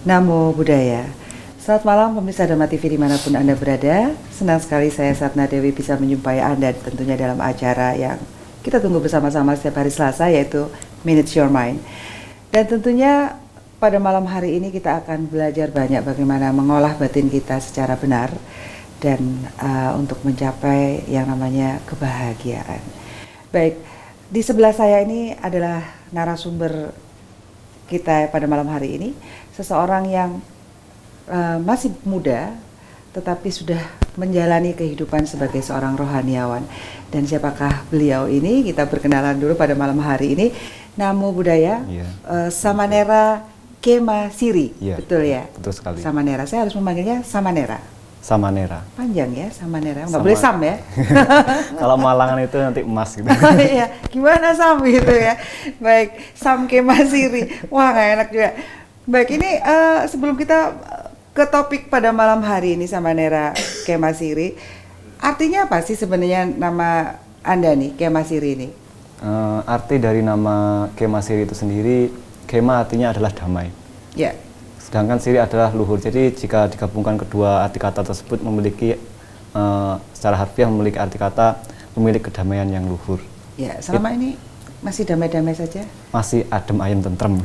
Namo Buddhaya. Selamat malam pemirsa Dharma TV dimanapun Anda berada. Senang sekali saya Satna Dewi bisa menjumpai Anda tentunya dalam acara yang kita tunggu bersama-sama setiap hari Selasa, yaitu Minute Your Mind. Dan tentunya pada malam hari ini kita akan belajar banyak bagaimana mengolah batin kita secara benar dan untuk mencapai yang namanya kebahagiaan. Baik, di sebelah saya ini adalah narasumber kita pada malam hari ini, seseorang yang masih muda tetapi sudah menjalani kehidupan sebagai seorang rohaniawan. Dan siapakah beliau ini? Kita perkenalan dulu pada malam hari ini. Namo Buddhaya, Samanera Kema Siri, betul ya? Betul sekali. Samanera, saya harus memanggilnya Samanera. Samanera. Panjang ya, Samanera. Nggak boleh Sam ya? Kalau Malangan itu nanti emas gitu. Iya, gimana Sam gitu ya? Baik, Sam Kema Siri. Wah, nggak enak juga. Baik, ini sebelum kita ke topik pada malam hari ini, Samanera Kema Siri, artinya apa sih sebenarnya nama Anda nih, Kema Siri ini? Arti dari nama Kema Siri itu sendiri, Kema artinya adalah damai. Ya. Sedangkan Siri adalah luhur. Jadi jika digabungkan kedua arti kata tersebut memiliki secara harfiah memiliki arti kata memiliki kedamaian yang luhur. Ya, selama ini masih damai-damai saja? Masih adem ayem tentrem.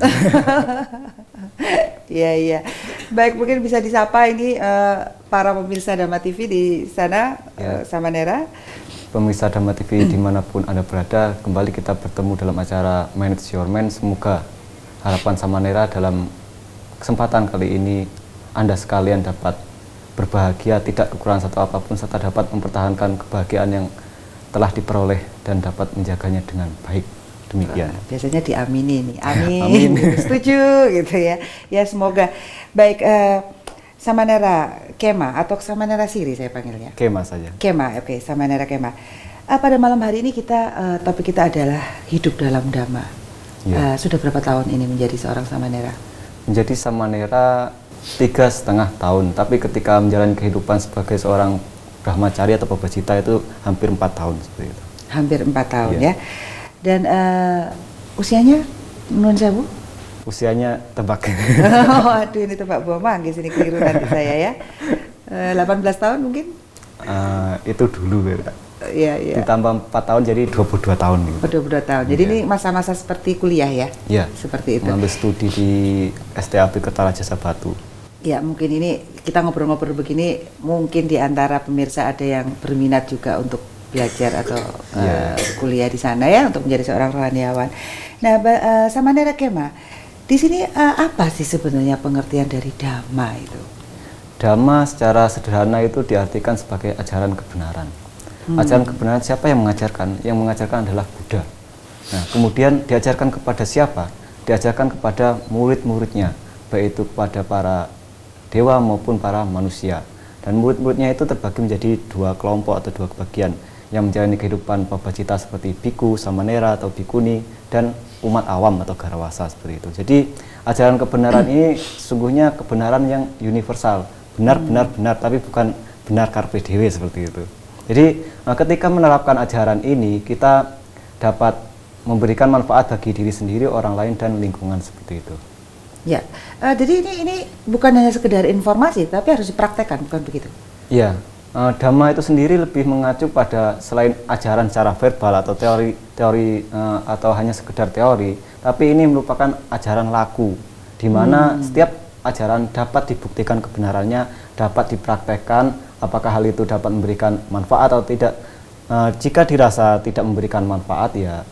Iya. Baik, mungkin bisa disapa ini para pemirsa Dharma TV di sana, Samanera. Pemirsa Dharma TV dimanapun Anda berada, kembali kita bertemu dalam acara Manage Your Mind. Semoga harapan Samanera dalam kesempatan kali ini Anda sekalian dapat berbahagia, tidak kekurangan satu apapun, serta dapat mempertahankan kebahagiaan yang telah diperoleh dan dapat menjaganya dengan baik. Demikian. Biasanya diamini nih, amin. Setuju gitu ya. Ya semoga. Baik, Samanera Kema atau Samanera Siri saya panggilnya. Kema saja. Kema, oke, Samanera Kema. Pada malam hari ini topik kita adalah hidup dalam Dhamma. Sudah berapa tahun ini menjadi seorang Samanera? Menjadi Samanera 3,5 tahun, tapi ketika menjalani kehidupan sebagai seorang Brahmacari atau Babacita itu hampir 4 tahun seperti itu. Hampir 4 tahun ya. Dan usianya menurut saya Bu? Usianya tebak. Aduh, ini tebak buah manggis ini keliru nanti saya ya. 18 tahun mungkin? Itu dulu ya. Iya. Ditambah 4 tahun jadi 22 tahun. Gitu. 22 tahun. Jadi ini masa-masa seperti kuliah ya? Iya. Seperti itu. Mengambil studi di STAB Kertarajasa Batu. Ya, mungkin ini kita ngobrol-ngobrol begini, mungkin di antara pemirsa ada yang berminat juga untuk belajar atau kuliah di sana ya, untuk menjadi seorang rohaniawan. Nah, Samanera Kema, di sini apa sih sebenarnya pengertian dari Dhamma itu? Dhamma secara sederhana itu diartikan sebagai ajaran kebenaran. Ajaran kebenaran siapa yang mengajarkan? Yang mengajarkan adalah Buddha. Nah, kemudian diajarkan kepada siapa? Diajarkan kepada murid-muridnya, baik itu kepada para dewa maupun para manusia. Dan murid-muridnya itu terbagi menjadi 2 kelompok atau 2 bagian yang menjalani kehidupan Babacita seperti biku, samanera atau bikuni, dan umat awam atau garawasa seperti itu. Jadi ajaran kebenaran ini sesungguhnya kebenaran yang universal, benar, tapi bukan benar carpe diem seperti itu. Jadi ketika menerapkan ajaran ini kita dapat memberikan manfaat bagi diri sendiri, orang lain, dan lingkungan seperti itu. Ya, jadi ini bukan hanya sekedar informasi, tapi harus dipraktekkan, bukan begitu? Iya. Dhamma itu sendiri lebih mengacu pada selain ajaran secara verbal atau teori atau hanya sekedar teori, tapi ini merupakan ajaran laku, di mana setiap ajaran dapat dibuktikan kebenarannya, dapat dipraktekkan, apakah hal itu dapat memberikan manfaat atau tidak. Jika dirasa tidak memberikan manfaat, ya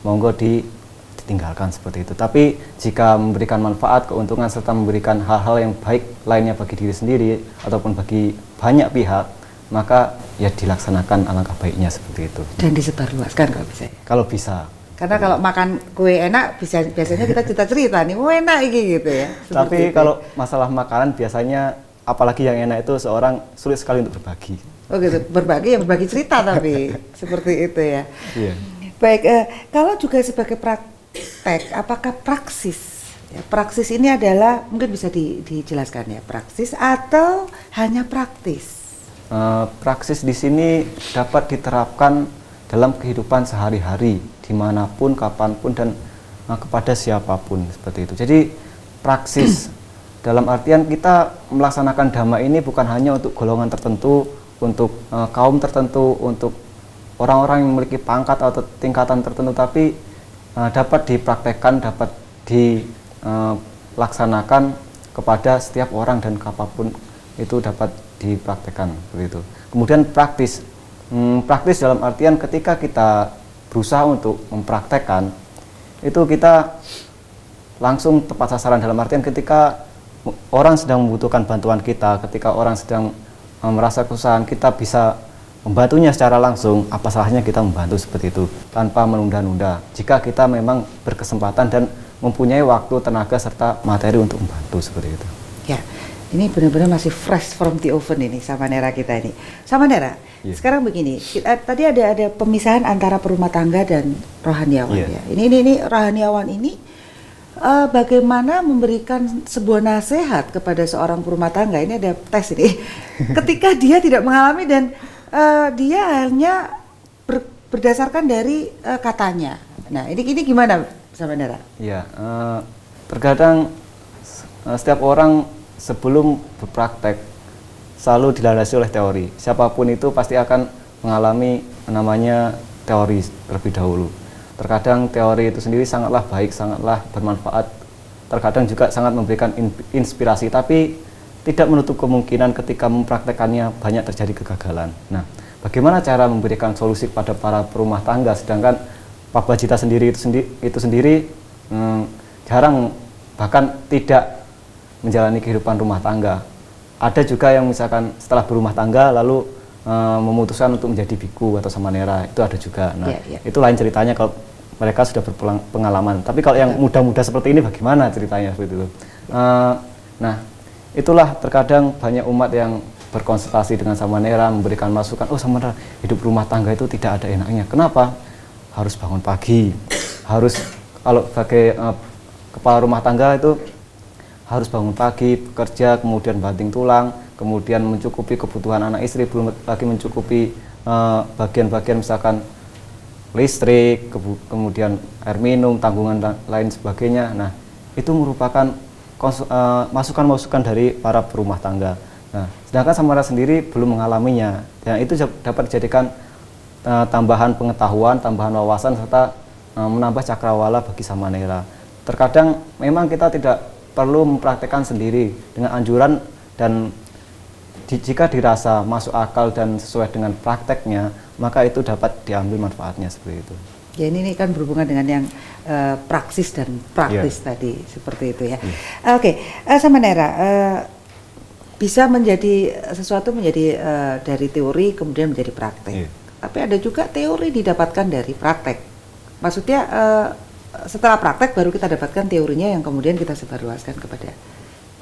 monggo ditinggalkan seperti itu. Tapi jika memberikan manfaat, keuntungan, serta memberikan hal-hal yang baik lainnya bagi diri sendiri ataupun bagi banyak pihak, maka ya dilaksanakan alangkah baiknya seperti itu. Dan disebarluaskan kalau bisa. Kalau bisa. Karena kalau makan kue enak biasanya kita cerita nih, enak ini gitu ya. Tapi kalau masalah makanan biasanya apalagi yang enak itu seorang sulit sekali untuk berbagi. Oh gitu, berbagi cerita tapi seperti itu ya. Iya. Baik, kalau juga sebagai praktek, apakah praksis? Ya, praksis ini adalah mungkin bisa dijelaskan ya, praksis atau hanya praktis? Praksis di sini dapat diterapkan dalam kehidupan sehari-hari, dimanapun, kapanpun, dan kepada siapapun seperti itu. Jadi praksis Dalam artian kita melaksanakan dhamma ini bukan hanya untuk golongan tertentu, untuk kaum tertentu, untuk orang-orang yang memiliki pangkat atau tingkatan tertentu, tapi dapat dipraktekkan, dapat dilaksanakan kepada setiap orang dan kapanpun itu dapat dipraktekkan begitu. Kemudian praktis, praktis dalam artian ketika kita berusaha untuk mempraktekkan itu kita langsung tepat sasaran, dalam artian ketika orang sedang membutuhkan bantuan kita, ketika orang sedang merasa kesusahan, kita bisa membantunya secara langsung. Apa salahnya kita membantu seperti itu tanpa menunda-nunda jika kita memang berkesempatan dan mempunyai waktu, tenaga, serta materi untuk membantu seperti itu. Ya, ini benar-benar masih fresh from the oven ini Samanera kita ini. Samanera, sekarang begini, tadi ada pemisahan antara perumah tangga dan rohaniawan ya. Ini rohaniawan ini bagaimana memberikan sebuah nasihat kepada seorang perumah tangga, ini ada tes ini, ketika dia tidak mengalami dan dia hanya berdasarkan dari katanya. Nah, ini gimana Samanera? Ya, terkadang setiap orang sebelum berpraktek selalu dilandasi oleh teori. Siapapun itu pasti akan mengalami namanya teori terlebih dahulu. Terkadang teori itu sendiri sangatlah baik, sangatlah bermanfaat, terkadang juga sangat memberikan inspirasi, tapi tidak menutup kemungkinan ketika mempraktekannya banyak terjadi kegagalan. Nah, bagaimana cara memberikan solusi kepada para perumah tangga, sedangkan Pak Bajita sendiri itu sendiri jarang, bahkan tidak menjalani kehidupan rumah tangga. Ada juga yang misalkan setelah berumah tangga lalu memutuskan untuk menjadi biku atau samanera, itu ada juga. Nah, itu lain ceritanya kalau mereka sudah berpengalaman. Tapi kalau yang muda-muda seperti ini bagaimana ceritanya seperti itu? Nah, itulah terkadang banyak umat yang berkonsultasi dengan samanera, memberikan masukan, oh samanera, hidup rumah tangga itu tidak ada enaknya. Kenapa? Harus bangun pagi, harus kalau sebagai kepala rumah tangga itu harus bangun pagi, bekerja, kemudian banting tulang, kemudian mencukupi kebutuhan anak istri, belum lagi mencukupi bagian-bagian misalkan listrik, kemudian air minum, tanggungan dan lain sebagainya. Nah, itu merupakan masukan-masukan dari para perumah tangga. Nah, sedangkan samanera sendiri belum mengalaminya. Dan itu dapat dijadikan tambahan pengetahuan, tambahan wawasan, serta menambah cakrawala bagi samanera. Terkadang memang kita tidak perlu mempraktekkan sendiri dengan anjuran, dan jika dirasa masuk akal dan sesuai dengan prakteknya, maka itu dapat diambil manfaatnya seperti itu. Ya, ini kan berhubungan dengan yang praksis dan praktis tadi, seperti itu ya. Oke, samanera, bisa menjadi sesuatu menjadi dari teori kemudian menjadi praktek. Tapi ada juga teori didapatkan dari praktek. Maksudnya setelah praktek baru kita dapatkan teorinya yang kemudian kita sebarluaskan kepada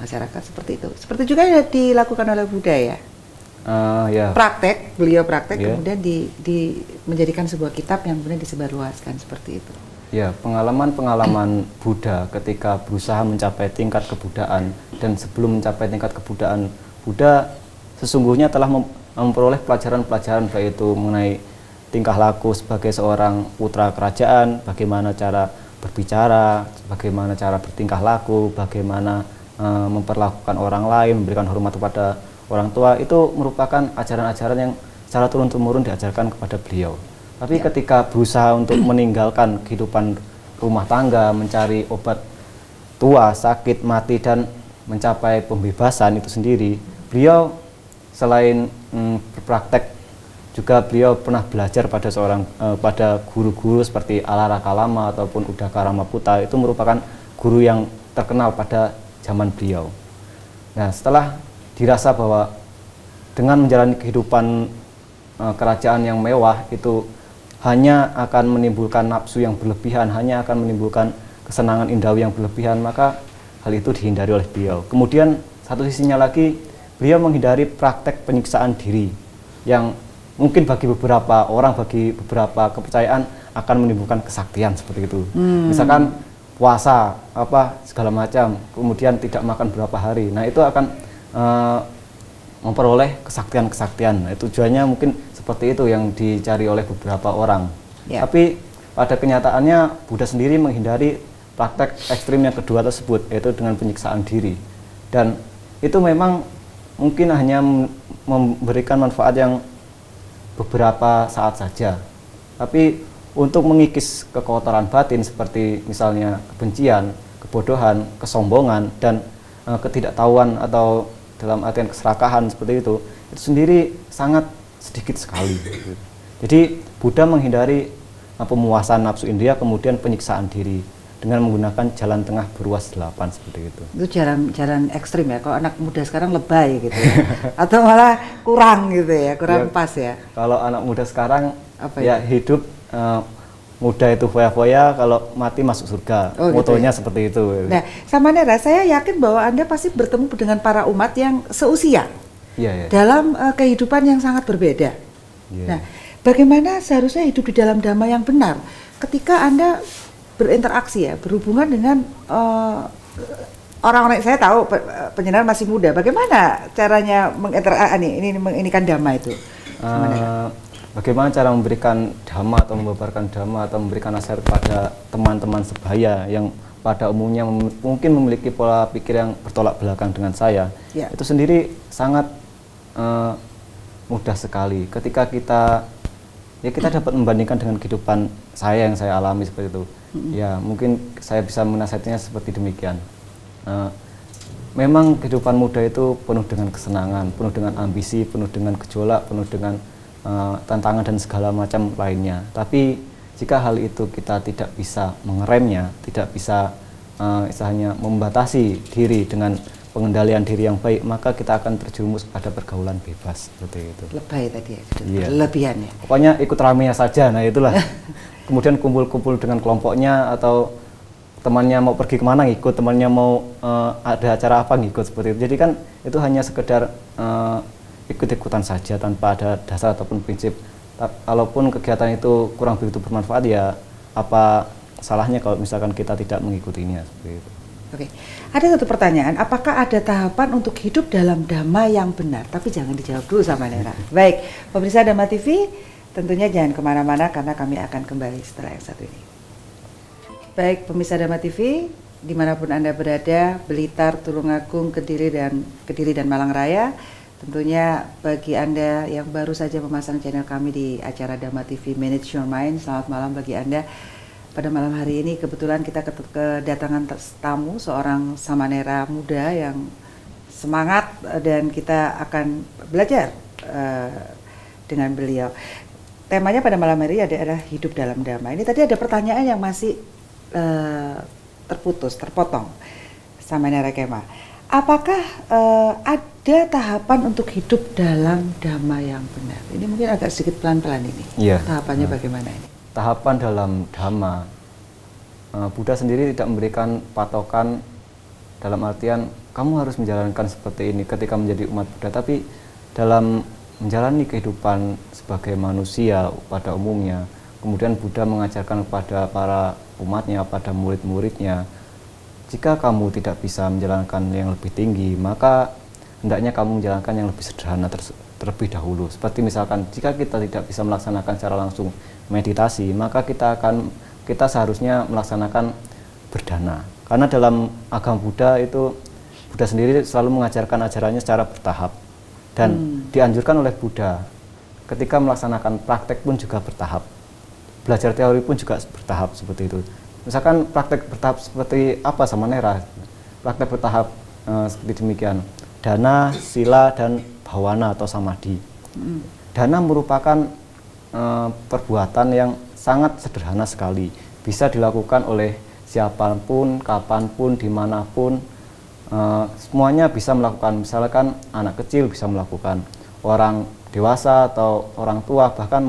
masyarakat, seperti itu. Seperti juga yang dilakukan oleh Buddha ya. Praktek, beliau praktek kemudian menjadikan sebuah kitab yang kemudian disebarluaskan, seperti itu. Ya, pengalaman-pengalaman Buddha ketika berusaha mencapai tingkat kebudaan, dan sebelum mencapai tingkat kebudaan, Buddha sesungguhnya telah memperoleh pelajaran-pelajaran baik itu mengenai tingkah laku sebagai seorang putra kerajaan, bagaimana cara berbicara, bagaimana cara bertingkah laku, bagaimana memperlakukan orang lain, memberikan hormat kepada orang tua. Itu merupakan ajaran-ajaran yang secara turun-temurun diajarkan kepada beliau. Tapi ketika berusaha untuk meninggalkan kehidupan rumah tangga, mencari obat tua, sakit, mati, dan mencapai pembebasan itu sendiri, beliau selain berpraktek, juga beliau pernah belajar pada pada guru-guru seperti Alaraka Lama ataupun Udaka Ramaputta. Itu merupakan guru yang terkenal pada zaman beliau. Nah, setelah dirasa bahwa dengan menjalani kehidupan kerajaan yang mewah itu hanya akan menimbulkan nafsu yang berlebihan, hanya akan menimbulkan kesenangan indawi yang berlebihan, maka hal itu dihindari oleh beliau. Kemudian satu sisinya lagi, beliau menghindari praktek penyiksaan diri yang mungkin bagi beberapa orang, bagi beberapa kepercayaan akan menimbulkan kesaktian seperti itu. Misalkan puasa segala macam, kemudian tidak makan berapa hari. Nah, itu akan memperoleh kesaktian-kesaktian. Nah, tujuannya mungkin seperti itu yang dicari oleh beberapa orang. Tapi pada kenyataannya Buddha sendiri menghindari praktek ekstrim yang kedua tersebut, yaitu dengan penyiksaan diri. Dan itu memang mungkin hanya memberikan manfaat yang beberapa saat saja. Tapi untuk mengikis kekotoran batin seperti misalnya kebencian, kebodohan, kesombongan, dan ketidaktahuan atau dalam artian keserakahan seperti itu sendiri sangat sedikit sekali. Jadi Buddha menghindari pemuasan nafsu indria, kemudian penyiksaan diri dengan menggunakan jalan tengah beruas 8 seperti itu. Itu jalan ekstrim ya. Kalau anak muda sekarang lebay gitu ya. Atau malah kurang gitu ya, kurang pas ya. Kalau anak muda sekarang apa ya hidup muda itu foya-foya, kalau mati masuk surga. Motonya gitu ya? Seperti itu. Nah, Samanera, saya yakin bahwa Anda pasti bertemu dengan para umat yang seusia. Dalam kehidupan yang sangat berbeda. Nah, bagaimana seharusnya hidup di dalam dhamma yang benar ketika Anda berinteraksi ya, berhubungan dengan orang-orang. Saya tahu penjenengan masih muda. Bagaimana caranya menginikan dhamma itu? Bagaimana cara memberikan dhamma atau membabarkan dhamma atau memberikan nasihat kepada teman-teman sebaya yang pada umumnya mungkin memiliki pola pikir yang bertolak belakang dengan saya. Itu sendiri sangat mudah sekali ketika kita dapat membandingkan dengan kehidupan saya yang saya alami seperti itu. Ya, mungkin saya bisa menasihatinya seperti demikian. Memang kehidupan muda itu penuh dengan kesenangan, penuh dengan ambisi, penuh dengan gejolak, penuh dengan tantangan dan segala macam lainnya. Tapi jika hal itu kita tidak bisa mengeremnya, tidak bisa istilahnya membatasi diri dengan pengendalian diri yang baik, maka kita akan terjerumus pada pergaulan bebas seperti itu. Lebay tadi ya, lebihannya. Pokoknya ikut ramenya saja, nah itulah. Kemudian kumpul-kumpul dengan kelompoknya atau temannya mau pergi kemana ngikut, temannya mau ada acara apa ngikut seperti itu. Jadi kan itu hanya sekedar ikut-ikutan saja tanpa ada dasar ataupun prinsip. Kalaupun kegiatan itu kurang begitu bermanfaat, ya apa salahnya kalau misalkan kita tidak mengikutinya seperti itu. Oke, ada satu pertanyaan, apakah ada tahapan untuk hidup dalam dhamma yang benar? Tapi jangan dijawab dulu Samanera. Baik, pemirsa Dhamma TV, tentunya jangan kemana-mana karena kami akan kembali setelah yang satu ini. Baik, pemirsa Dhamma TV, dimanapun Anda berada, Blitar, Tulungagung, Kediri dan Malang Raya, tentunya bagi Anda yang baru saja memasang channel kami di acara Dhamma TV Manage Your Mind, selamat malam bagi Anda. Pada malam hari ini kebetulan kita kedatangan tamu seorang Samanera muda yang semangat dan kita akan belajar dengan beliau. Temanya pada malam hari adalah hidup dalam dhamma. Ini tadi ada pertanyaan yang masih terpotong. Samanera Kema, apakah ada tahapan untuk hidup dalam dhamma yang benar? Ini mungkin agak sedikit pelan-pelan ini. Tahapannya bagaimana ini? Tahapan dalam dhamma, Buddha sendiri tidak memberikan patokan dalam artian kamu harus menjalankan seperti ini ketika menjadi umat Buddha, tapi dalam menjalani kehidupan sebagai manusia pada umumnya, kemudian Buddha mengajarkan kepada para umatnya, pada murid-muridnya, jika kamu tidak bisa menjalankan yang lebih tinggi, maka hendaknya kamu menjalankan yang lebih sederhana terlebih dahulu. Seperti misalkan jika kita tidak bisa melaksanakan secara langsung meditasi, maka kita seharusnya melaksanakan berdana. Karena dalam agama Buddha itu, Buddha sendiri selalu mengajarkan ajarannya secara bertahap. Dan dianjurkan oleh Buddha, ketika melaksanakan praktek pun juga bertahap. Belajar teori pun juga bertahap seperti itu. Misalkan praktek bertahap seperti apa Samanera? Praktek bertahap seperti demikian. Dana, sila, dan bhawana atau samadhi. Dana merupakan perbuatan yang sangat sederhana sekali, bisa dilakukan oleh siapapun, kapanpun, dimanapun, semuanya bisa melakukan. Misalkan anak kecil bisa melakukan, orang dewasa atau orang tua, bahkan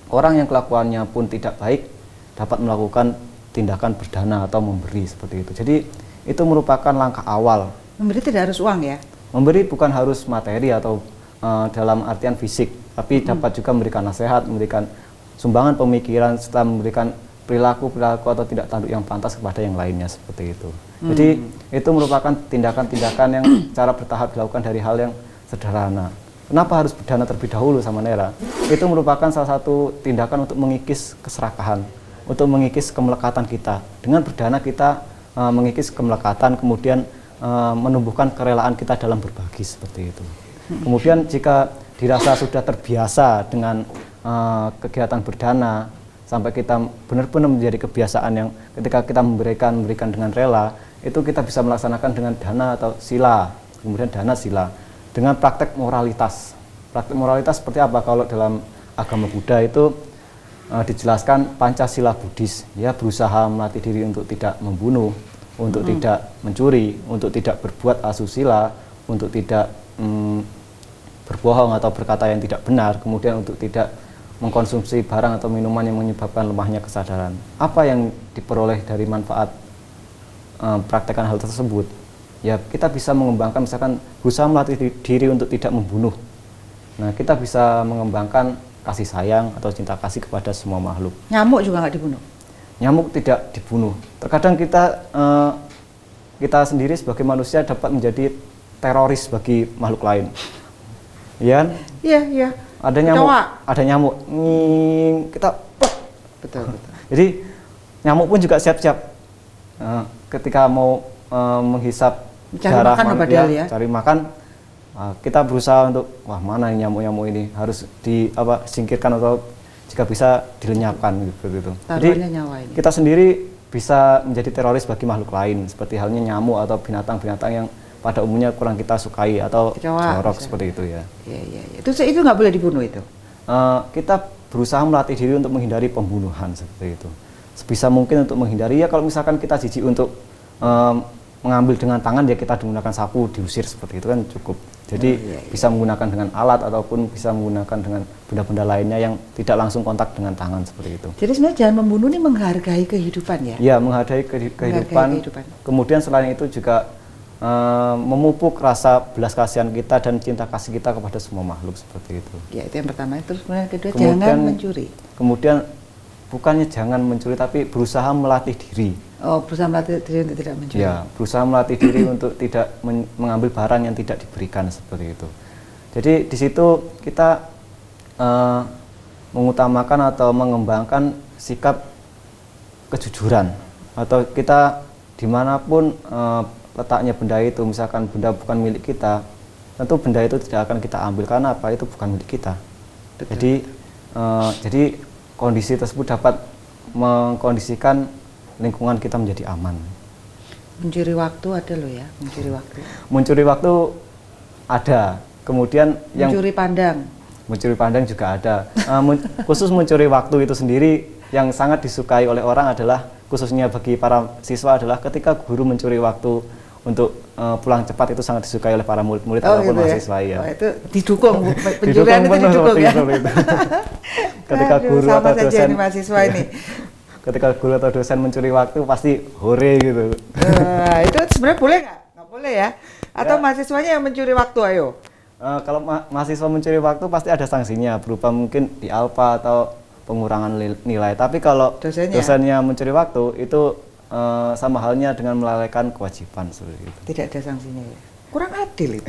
orang yang kelakuannya pun tidak baik dapat melakukan tindakan berdana atau memberi seperti itu. Jadi itu merupakan langkah awal. Memberi tidak harus uang ya? Memberi bukan harus materi atau dalam artian fisik, tapi dapat juga memberikan nasihat, memberikan sumbangan pemikiran, serta memberikan perilaku atau tidak tanduk yang pantas kepada yang lainnya seperti itu. Jadi itu merupakan tindakan-tindakan yang cara bertahap dilakukan dari hal yang sederhana. Kenapa harus berdana terlebih dahulu Samanera? Itu merupakan salah satu tindakan untuk mengikis keserakahan, untuk mengikis kemelekatan kita. Dengan berdana kita mengikis kemelekatan, kemudian menumbuhkan kerelaan kita dalam berbagi seperti itu. Kemudian jika dirasa sudah terbiasa dengan kegiatan berdana, sampai kita benar-benar menjadi kebiasaan yang ketika kita memberikan dengan rela, itu kita bisa melaksanakan dengan dana atau sila, kemudian dana sila, dengan praktek moralitas. Praktek moralitas seperti apa? Kalau dalam agama Buddha itu dijelaskan Pancasila Buddhis, ya, berusaha melatih diri untuk tidak membunuh, untuk tidak mencuri, untuk tidak berbuat asusila, untuk tidak berbohong atau berkata yang tidak benar, kemudian untuk tidak mengkonsumsi barang atau minuman yang menyebabkan lemahnya kesadaran. Apa yang diperoleh dari manfaat praktekan hal tersebut? Ya, kita bisa mengembangkan, misalkan berusaha melatih diri untuk tidak membunuh. Nah, kita bisa mengembangkan kasih sayang atau cinta kasih kepada semua makhluk. Nyamuk juga nggak dibunuh? Nyamuk tidak dibunuh. Terkadang kita sendiri sebagai manusia dapat menjadi teroris bagi makhluk lain. Ya? Iya. Ada nyamuk. Kita betul. Jadi nyamuk pun juga siap-siap ketika mau menghisap darah manusia, cari makan. Kita berusaha untuk mana nyamuk-nyamuk ini harus disingkirkan atau jika bisa dilenyapkan gitu. Jadi kita sendiri bisa menjadi teroris bagi makhluk lain, seperti halnya nyamuk atau binatang-binatang yang pada umumnya kurang kita sukai atau jorok seperti itu ya. Iya. Itu nggak boleh dibunuh itu. Kita berusaha melatih diri untuk menghindari pembunuhan seperti itu. Sebisa mungkin untuk menghindari, ya kalau misalkan kita jijik untuk mengambil dengan tangan, ya kita menggunakan sapu diusir seperti itu kan cukup. Jadi bisa menggunakan dengan alat ataupun bisa menggunakan dengan benda-benda lainnya yang tidak langsung kontak dengan tangan seperti itu. Jadi sebenarnya jangan membunuh ini menghargai kehidupan ya? Iya, menghargai kehidupan. Kemudian selain itu juga memupuk rasa belas kasihan kita dan cinta kasih kita kepada semua makhluk seperti itu. Ya, itu yang pertama. Terus kemudian kedua, jangan mencuri. Kemudian bukannya jangan mencuri, tapi berusaha melatih diri. Oh, berusaha melatih diri untuk tidak mencuri. Ya, berusaha melatih diri untuk tidak mengambil barang yang tidak diberikan seperti itu. Jadi di situ kita mengutamakan atau mengembangkan sikap kejujuran, atau kita dimanapun letaknya benda itu, misalkan benda bukan milik kita, tentu benda itu tidak akan kita ambil karena apa? Itu bukan milik kita. Jadi kondisi tersebut dapat mengkondisikan lingkungan kita menjadi aman. Mencuri waktu ada loh ya, mencuri waktu. Mencuri waktu ada. Kemudian mencuri pandang juga ada. Khusus mencuri waktu itu sendiri yang sangat disukai oleh orang adalah, khususnya bagi para siswa, adalah ketika guru mencuri waktu untuk pulang cepat, itu sangat disukai oleh para murid-murid ataupun mahasiswa ya. Oh, itu didukung, pencurian itu didukung ya. Ketika guru atau dosen mahasiswa ini. Ketika guru atau dosen mencuri waktu pasti hore gitu. Itu sebenarnya boleh nggak? Nggak boleh ya? Atau mahasiswanya yang mencuri waktu, ayo? Kalau mahasiswa mencuri waktu pasti ada sanksinya, berupa mungkin di alfa atau pengurangan nilai. Tapi kalau dosennya mencuri waktu, itu sama halnya dengan melalaikan kewajiban seperti itu. Tidak ada sanksinya ya? Kurang adil itu.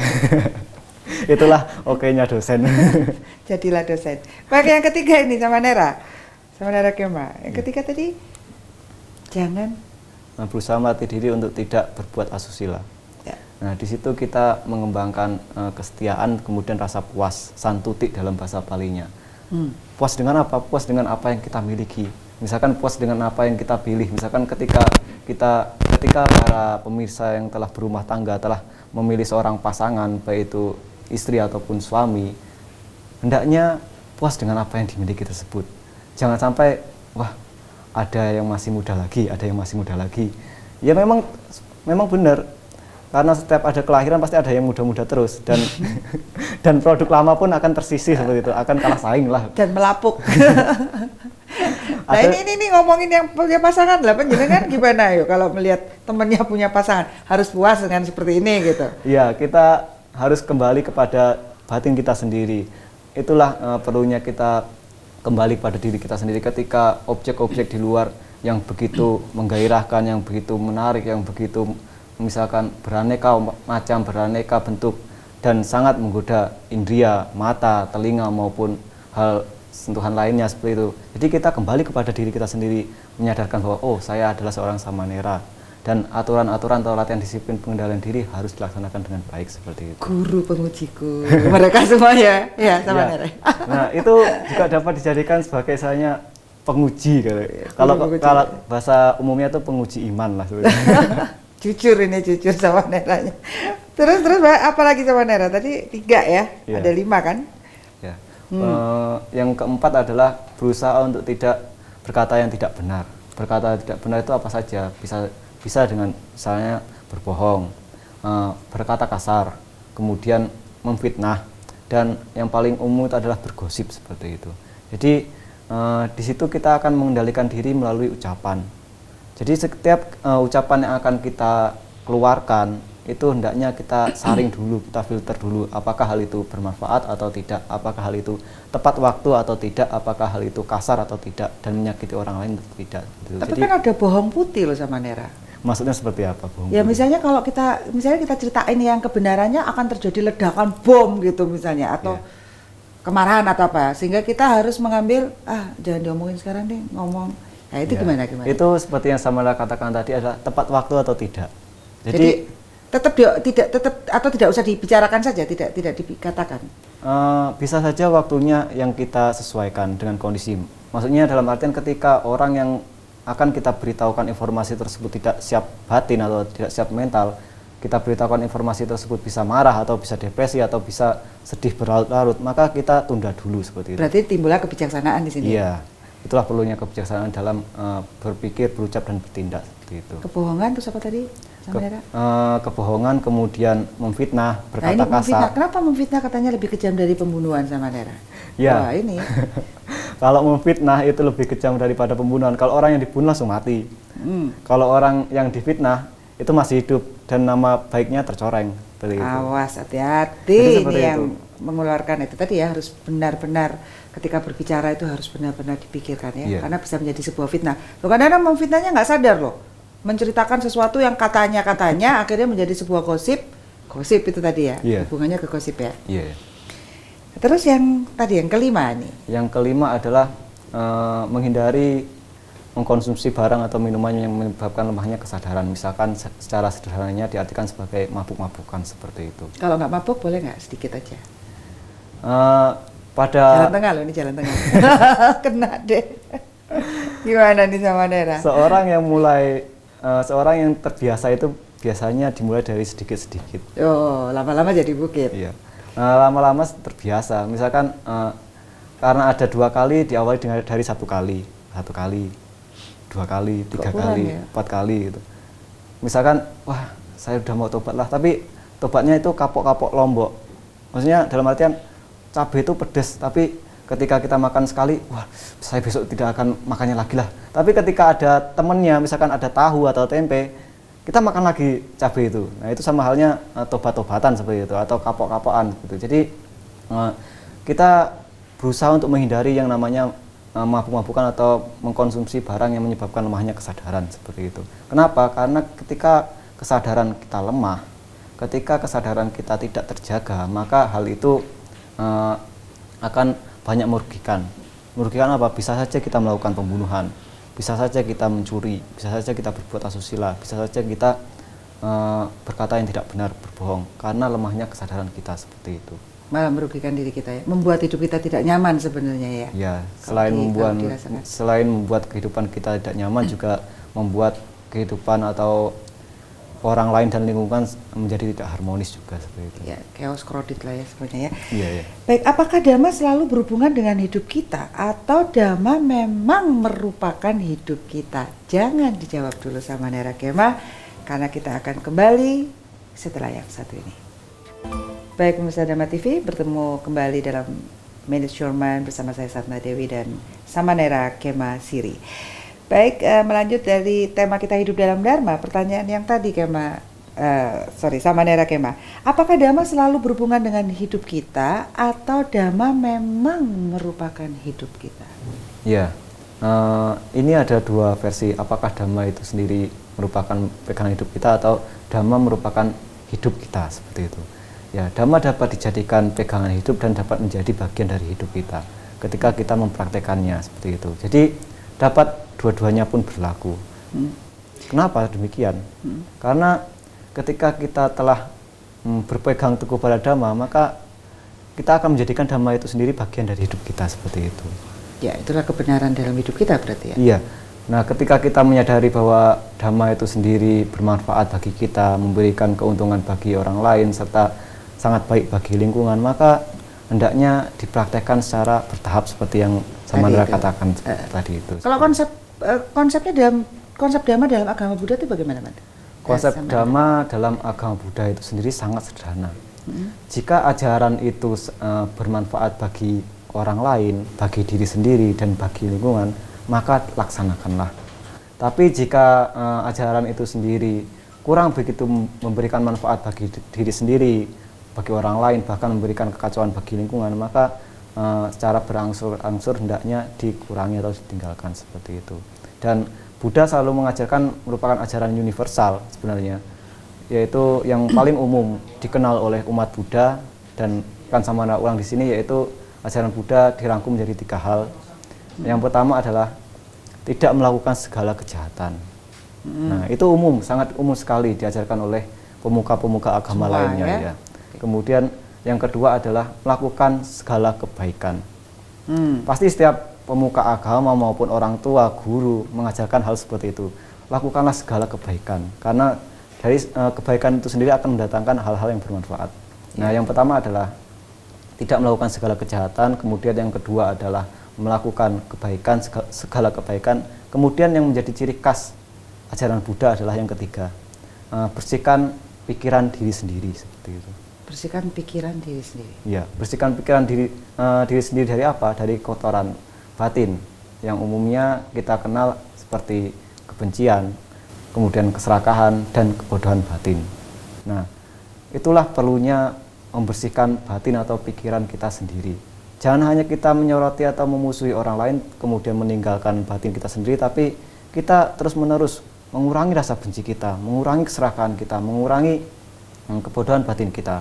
Itulah oke-nya dosen. Jadilah dosen. Baik, yang ketiga ini sama Nera Kema. Yang ketiga tadi jangan berusaha melatih diri untuk tidak berbuat asusila. Ya. Nah, di situ kita mengembangkan kesetiaan, kemudian rasa puas, santutik dalam bahasa Palinya. Puas dengan apa? Puas dengan apa yang kita miliki. Misalkan puas dengan apa yang kita pilih. Misalkan ketika para pemirsa yang telah berumah tangga telah memilih seorang pasangan, baik itu istri ataupun suami, hendaknya puas dengan apa yang dimiliki tersebut. Jangan sampai, wah, ada yang masih muda lagi, ada yang masih muda lagi. Ya memang benar, karena setiap ada kelahiran pasti ada yang muda-muda terus, dan produk lama pun akan tersisih seperti itu, akan kalah saing lah. Dan melapuk. Nah ini ngomongin yang punya pasangan lah, penjenengan gimana yuk kalau melihat temannya punya pasangan, harus puas dengan seperti ini gitu. Ya, kita harus kembali kepada batin kita sendiri. Itulah perlunya kita kembali pada diri kita sendiri. Ketika objek-objek di luar yang begitu menggairahkan, yang begitu menarik, yang begitu misalkan beraneka macam, beraneka bentuk, dan sangat menggoda indria, mata, telinga maupun hal sentuhan lainnya seperti itu. Jadi kita kembali kepada diri kita sendiri, menyadarkan bahwa oh, saya adalah seorang samanera, dan aturan-aturan atau latihan disiplin pengendalian diri harus dilaksanakan dengan baik seperti itu. Guru pengujiku, mereka semua ya sama Nera. Nah itu juga dapat dijadikan sebagai misalnya penguji kalau bahasa umumnya itu penguji iman lah sebenarnya. Jujur sama Neranya. Terus apa lagi sama Nera? Tadi 3 ya, ada 5 kan? Ya. Yang keempat adalah berusaha untuk tidak berkata yang tidak benar. Berkata tidak benar itu apa saja? Bisa dengan misalnya berbohong, berkata kasar, kemudian memfitnah, dan yang paling umum itu adalah bergosip seperti itu. Jadi di situ kita akan mengendalikan diri melalui ucapan. Jadi setiap ucapan yang akan kita keluarkan itu hendaknya kita saring dulu, kita filter dulu apakah hal itu bermanfaat atau tidak, apakah hal itu tepat waktu atau tidak, apakah hal itu kasar atau tidak dan menyakiti orang lain atau tidak. Gitu. Tapi jadi, kan ada bohong putih loh sama Nera. Maksudnya seperti apa bohong ya putih? Misalnya kalau kita ceritain yang kebenarannya akan terjadi ledakan bom gitu misalnya, atau kemarahan atau apa, sehingga kita harus mengambil jangan diomongin sekarang deh, ngomong. Nah itu gimana? Itu seperti yang sama katakan tadi adalah tepat waktu atau tidak. Jadi tidak usah dibicarakan saja, tidak dikatakan. Bisa saja waktunya yang kita sesuaikan dengan kondisi. Maksudnya dalam artian ketika orang yang akan kita beritahukan informasi tersebut tidak siap batin atau tidak siap mental, kita beritahukan informasi tersebut bisa marah atau bisa depresi atau bisa sedih berlarut-larut, maka kita tunda dulu seperti itu. Berarti timbullah kebijaksanaan di sini. Iya, itulah perlunya kebijaksanaan dalam berpikir, berucap dan bertindak seperti itu. Kebohongan terus apa tadi? Kebohongan, kemudian memfitnah, berkata kasar. Kenapa memfitnah katanya lebih kejam dari pembunuhan sama Nera? Ya. Wah ini. Kalau memfitnah itu lebih kejam daripada pembunuhan. Kalau orang yang dibunuh langsung mati. Kalau orang yang difitnah itu masih hidup dan nama baiknya tercoreng. Awas, hati-hati ini yang mengeluarkan itu tadi ya, harus benar-benar ketika berbicara itu harus benar-benar dipikirkan ya, karena bisa menjadi sebuah fitnah. Loh, kadang-kadang memfitnahnya nggak sadar loh, menceritakan sesuatu yang katanya akhirnya menjadi sebuah gosip itu tadi ya, hubungannya ke gosip ya. Terus yang tadi yang kelima nih. Yang kelima adalah menghindari mengkonsumsi barang atau minuman yang menyebabkan lemahnya kesadaran. Misalkan secara sederhananya diartikan sebagai mabuk-mabukan seperti itu. Kalau nggak mabuk boleh nggak sedikit aja? Jalan tengah loh, ini jalan tengah. Kena deh. Gimana nih sama Nera? Seorang yang terbiasa itu biasanya dimulai dari sedikit-sedikit. Oh, lama-lama jadi bukit. Iya. Lama-lama terbiasa. Misalkan karena ada 2 kali, diawali dari 1 kali, 2 kali, 3 kali, 4 kali gitu. Misalkan, wah saya udah mau tobat lah, tapi tobatnya itu kapok-kapok Lombok. Maksudnya dalam artian cabai itu pedas, tapi ketika kita makan sekali, wah saya besok tidak akan makannya lagi lah. Tapi ketika ada temennya, misalkan ada tahu atau tempe, kita makan lagi cabai itu. Nah itu sama halnya tobat-tobatan seperti itu, atau kapok-kapokan gitu. Jadi kita berusaha untuk menghindari yang namanya mabuk-mabukan atau mengkonsumsi barang yang menyebabkan lemahnya kesadaran seperti itu. Kenapa? Karena ketika kesadaran kita lemah, ketika kesadaran kita tidak terjaga, maka hal itu akan banyak merugikan. Merugikan apa? Bisa saja kita melakukan pembunuhan, bisa saja kita mencuri, bisa saja kita berbuat asusila, bisa saja kita berkata yang tidak benar, berbohong, karena lemahnya kesadaran kita seperti itu. Malah merugikan diri kita ya, membuat hidup kita tidak nyaman sebenarnya ya. Ya, selain membuat kehidupan kita tidak nyaman, juga membuat kehidupan atau orang lain dan lingkungan menjadi tidak harmonis juga seperti itu. Ya, chaos krodit lah ya sebenarnya ya. Iya, ya. Baik, apakah dhamma selalu berhubungan dengan hidup kita atau dhamma memang merupakan hidup kita? Jangan dijawab dulu sama Nera Kema, karena kita akan kembali setelah yang satu ini. Baik, pemirsa Dhamma TV, bertemu kembali dalam Minutes Shurman bersama saya Satna Dewi dan sama Nera Kema Siri. Baik, melanjut dari tema kita hidup dalam Dharma, pertanyaan yang tadi sama Nera Kema. Apakah Dhamma selalu berhubungan dengan hidup kita atau Dhamma memang merupakan hidup kita? Ya, ini ada 2 versi. Apakah Dhamma itu sendiri merupakan pegangan hidup kita atau Dhamma merupakan hidup kita seperti itu. Ya, Dhamma dapat dijadikan pegangan hidup dan dapat menjadi bagian dari hidup kita ketika kita mempraktekannya seperti itu. Jadi dapat dua-duanya pun berlaku. Kenapa demikian? Karena ketika kita telah berpegang teguh pada Dhamma, maka kita akan menjadikan Dhamma itu sendiri bagian dari hidup kita seperti itu. Ya, itulah kebenaran dalam hidup kita berarti ya. Iya. Nah, ketika kita menyadari bahwa Dhamma itu sendiri bermanfaat bagi kita, memberikan keuntungan bagi orang lain, serta sangat baik bagi lingkungan, maka hendaknya dipraktekkan secara bertahap seperti yang Samandera katakan tadi itu. Kalau konsepnya konsep Dhamma dalam agama Buddha itu bagaimana, Mas? Konsep Dhamma dalam agama Buddha itu sendiri sangat sederhana. Jika ajaran itu bermanfaat bagi orang lain, bagi diri sendiri, dan bagi lingkungan, maka laksanakanlah. Tapi jika ajaran itu sendiri kurang begitu memberikan manfaat bagi diri sendiri, bagi orang lain, bahkan memberikan kekacauan bagi lingkungan, maka secara berangsur-angsur hendaknya dikurangi atau ditinggalkan seperti itu. Dan Buddha selalu mengajarkan merupakan ajaran universal sebenarnya, yaitu yang paling umum dikenal oleh umat Buddha, dan kan Samandera ulang di sini, yaitu ajaran Buddha dirangkum menjadi 3 hal. Yang pertama adalah tidak melakukan segala kejahatan. Nah, itu umum, sangat umum sekali diajarkan oleh pemuka-pemuka agama lainnya ya. Kemudian yang kedua adalah melakukan segala kebaikan. Pasti setiap pemuka agama maupun orang tua, guru mengajarkan hal seperti itu. Lakukanlah segala kebaikan, karena dari kebaikan itu sendiri akan mendatangkan hal-hal yang bermanfaat. Nah, yang pertama adalah tidak melakukan segala kejahatan, kemudian yang kedua adalah melakukan kebaikan, segala kebaikan. Kemudian yang menjadi ciri khas ajaran Buddha adalah yang ketiga, bersihkan pikiran diri sendiri seperti itu. Bersihkan pikiran diri sendiri. Ya, bersihkan pikiran diri sendiri dari apa? Dari kotoran batin yang umumnya kita kenal seperti kebencian, kemudian keserakahan dan kebodohan batin. Nah, itulah perlunya membersihkan batin atau pikiran kita sendiri. Jangan hanya kita menyoroti atau memusuhi orang lain kemudian meninggalkan batin kita sendiri, tapi kita terus-menerus mengurangi rasa benci kita, mengurangi keserakahan kita, mengurangi kebodohan batin kita.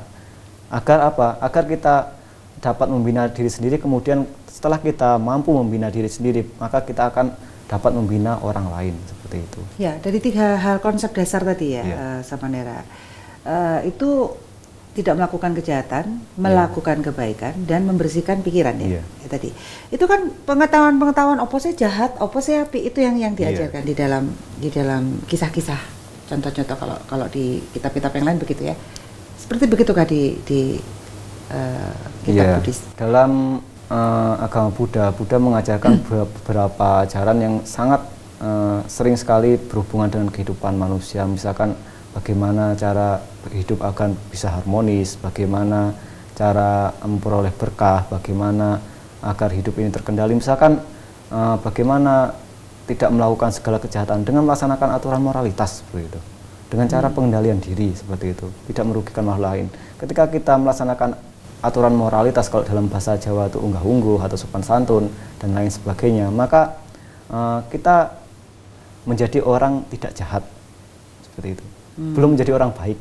Agar apa? Agar kita dapat membina diri sendiri, kemudian setelah kita mampu membina diri sendiri, maka kita akan dapat membina orang lain seperti itu. Ya, dari 3 hal konsep dasar tadi ya, Samandera. Itu tidak melakukan kejahatan, melakukan kebaikan, dan membersihkan pikiran ya. Tadi. Itu kan pengetahuan opo sih jahat, opo sih api, itu yang diajarkan di dalam kisah-kisah. Contoh-contoh kalau di kitab-kitab yang lain begitu ya. Seperti begitukah di kitab Buddhis? Dalam agama Buddha mengajarkan beberapa ajaran yang sangat sering sekali berhubungan dengan kehidupan manusia. Misalkan bagaimana cara hidup agar bisa harmonis, bagaimana cara memperoleh berkah, bagaimana agar hidup ini terkendali. Misalkan bagaimana tidak melakukan segala kejahatan dengan melaksanakan aturan moralitas seperti itu. Dengan cara pengendalian diri seperti itu, tidak merugikan makhluk lain. Ketika kita melaksanakan aturan moralitas, kalau dalam bahasa Jawa itu unggah-ungguh atau sopan santun dan lain sebagainya, maka kita menjadi orang tidak jahat seperti itu. Belum menjadi orang baik.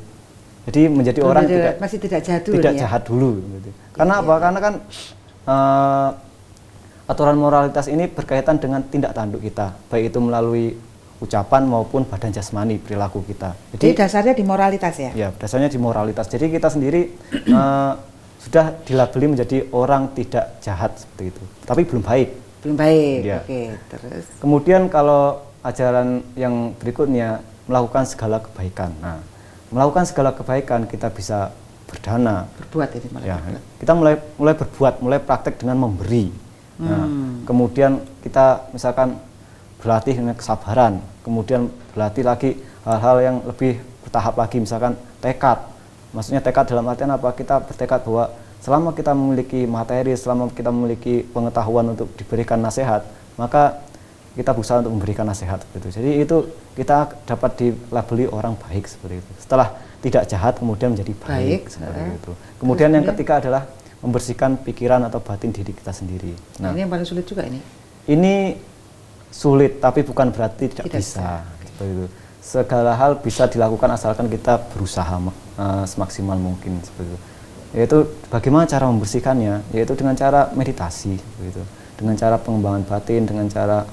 Jadi menjadi orang masih tidak jahat dulu. Tidak jahat dulu gitu. Karena apa? Karena kan aturan moralitas ini berkaitan dengan tindak tanduk kita, baik itu melalui ucapan maupun badan jasmani perilaku kita. Jadi dasarnya di moralitas ya? Ya, dasarnya di moralitas. Jadi kita sendiri sudah dilabeli menjadi orang tidak jahat seperti itu, tapi belum baik. Belum baik. Ya. Oke, terus. Kemudian kalau ajaran yang berikutnya melakukan segala kebaikan. Nah, melakukan segala kebaikan kita bisa berdana. Berbuat ini malah. Ya, kita mulai berbuat, mulai praktek dengan memberi. Nah, kemudian kita misalkan berlatih dengan kesabaran, kemudian berlatih lagi hal-hal yang lebih bertahap lagi, misalkan tekad. Maksudnya tekad dalam artian apa? Kita bertekad bahwa selama kita memiliki materi, selama kita memiliki pengetahuan untuk diberikan nasihat, maka kita berusaha untuk memberikan nasihat seperti itu. Jadi itu kita dapat dilabeli orang baik seperti itu. Setelah tidak jahat kemudian menjadi baik seperti itu. Kemudian yang ketiga adalah membersihkan pikiran atau batin diri kita sendiri. Nah, ini yang paling sulit juga ini. Ini sulit, tapi bukan berarti tidak bisa. Seperti itu. Segala hal bisa dilakukan asalkan kita berusaha semaksimal mungkin seperti itu. Yaitu bagaimana cara membersihkannya? Yaitu dengan cara meditasi seperti itu. Dengan cara pengembangan batin, dengan cara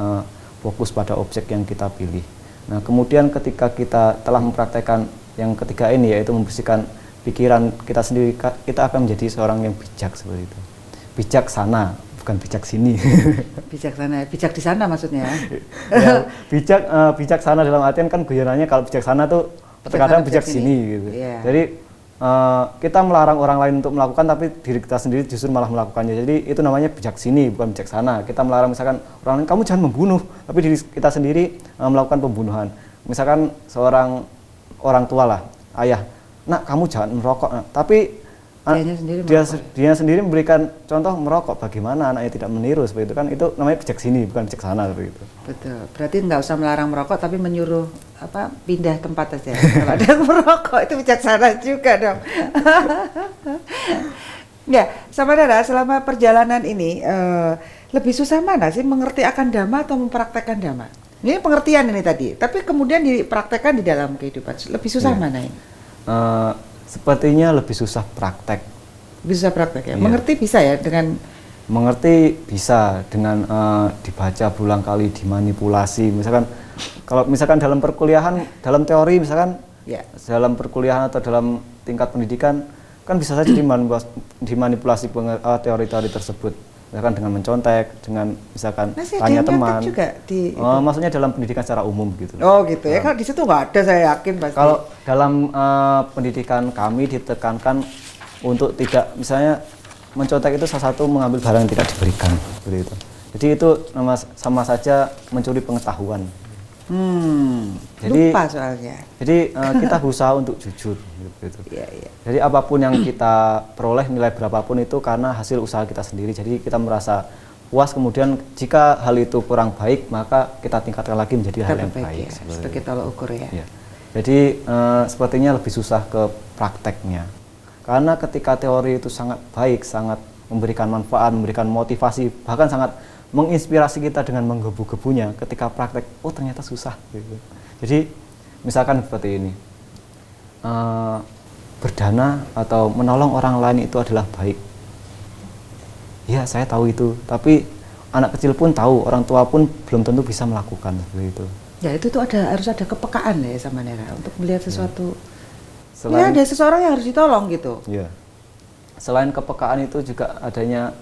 fokus pada objek yang kita pilih. Nah, kemudian ketika kita telah mempraktekkan yang ketiga ini, yaitu membersihkan pikiran kita sendiri, kita akan menjadi seorang yang bijak seperti itu. Bijaksana, bukan bijak sini. Bijaksana, bijak di sana maksudnya. Ya, bijaksana dalam artian kan guyonannya kalau bijaksana tuh terkadang bijak sini gitu. Yeah. Jadi kita melarang orang lain untuk melakukan, tapi diri kita sendiri justru malah melakukannya. Jadi itu namanya bijak sini, bukan bijaksana. Kita melarang misalkan orang lain, kamu jangan membunuh, tapi diri kita sendiri melakukan pembunuhan. Misalkan seorang orang tua lah, ayah, nak kamu jangan merokok, nak. Tapi dia sendiri memberikan contoh merokok, bagaimana anaknya tidak meniru seperti itu kan, itu namanya bijak sini, bukan bijaksana seperti itu. Betul, berarti nggak usah melarang merokok, tapi menyuruh pindah tempat aja. Kalau ada yang merokok itu bijaksana juga dong. Ya, sama Dara, selama perjalanan ini lebih susah mana sih, mengerti akan dhamma atau mempraktekkan dhamma? Ini pengertian ini tadi, tapi kemudian dipraktekkan di dalam kehidupan, lebih susah mana ini? Sepertinya lebih susah praktek. Bisa praktek ya? Iya. Mengerti bisa ya dengan? Mengerti bisa dengan dibaca berulang kali, dimanipulasi. Kalau misalkan dalam perkuliahan, dalam teori misalkan, Ya. dalam perkuliahan atau dalam tingkat pendidikan kan bisa saja dimanipulasi teori-teori tersebut. Misalkan dengan mencontek, dengan misalkan Masih tanya ada yang teman. juga di Maksudnya dalam pendidikan secara umum gitu. Oh gitu ya, kalau di situ nggak ada, saya yakin pasti. Kalau dalam pendidikan kami ditekankan untuk tidak, misalnya mencontek itu salah satu mengambil barang yang tidak diberikan, seperti itu. Jadi itu sama saja mencuri pengetahuan. Jadi, lupa soalnya. Jadi kita berusaha untuk jujur, gitu. Iya, iya. Jadi apapun yang kita peroleh, nilai berapapun itu karena hasil usaha kita sendiri. Jadi kita merasa puas, kemudian jika hal itu kurang baik, maka kita tingkatkan lagi menjadi hal yang baik. Ya, sebagai tolak ukur ya. Ya. Jadi sepertinya lebih susah ke prakteknya. Karena ketika teori itu sangat baik, sangat memberikan manfaat, memberikan motivasi, bahkan sangat menginspirasi kita dengan menggebu-gebunya, ketika praktek, oh ternyata susah. Gitu. Jadi misalkan seperti ini, berdana atau menolong orang lain itu adalah baik. Ya saya tahu itu, tapi anak kecil pun tahu, orang tua pun belum tentu bisa melakukan seperti itu. Ya itu tuh harus ada kepekaan ya sama Nera untuk melihat sesuatu. Selain, ya ada seseorang yang harus ditolong gitu. Ya. Selain kepekaan itu juga adanya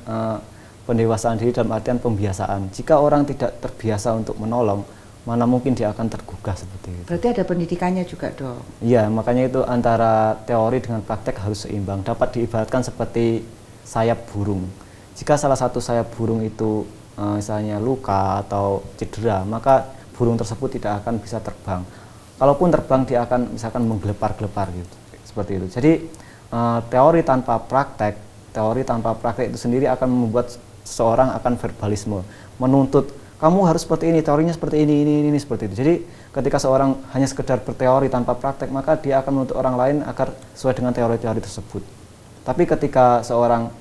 pendewasaan diri dalam artian pembiasaan. Jika orang tidak terbiasa untuk menolong, mana mungkin dia akan tergugah seperti itu. Berarti ada pendidikannya juga dong. Iya, makanya itu antara teori dengan praktek harus seimbang. Dapat diibaratkan seperti sayap burung. Jika salah satu sayap burung itu misalnya luka atau cedera, maka burung tersebut tidak akan bisa terbang. Kalaupun terbang, dia akan misalkan menggelepar-gelepar gitu, seperti itu. Jadi teori tanpa praktek itu sendiri akan membuat seseorang akan verbalisme, menuntut kamu harus seperti ini, teorinya seperti ini seperti itu. Jadi ketika seorang hanya sekedar berteori tanpa praktek, maka dia akan menuntut orang lain agar sesuai dengan teori-teori tersebut. Tapi ketika seorang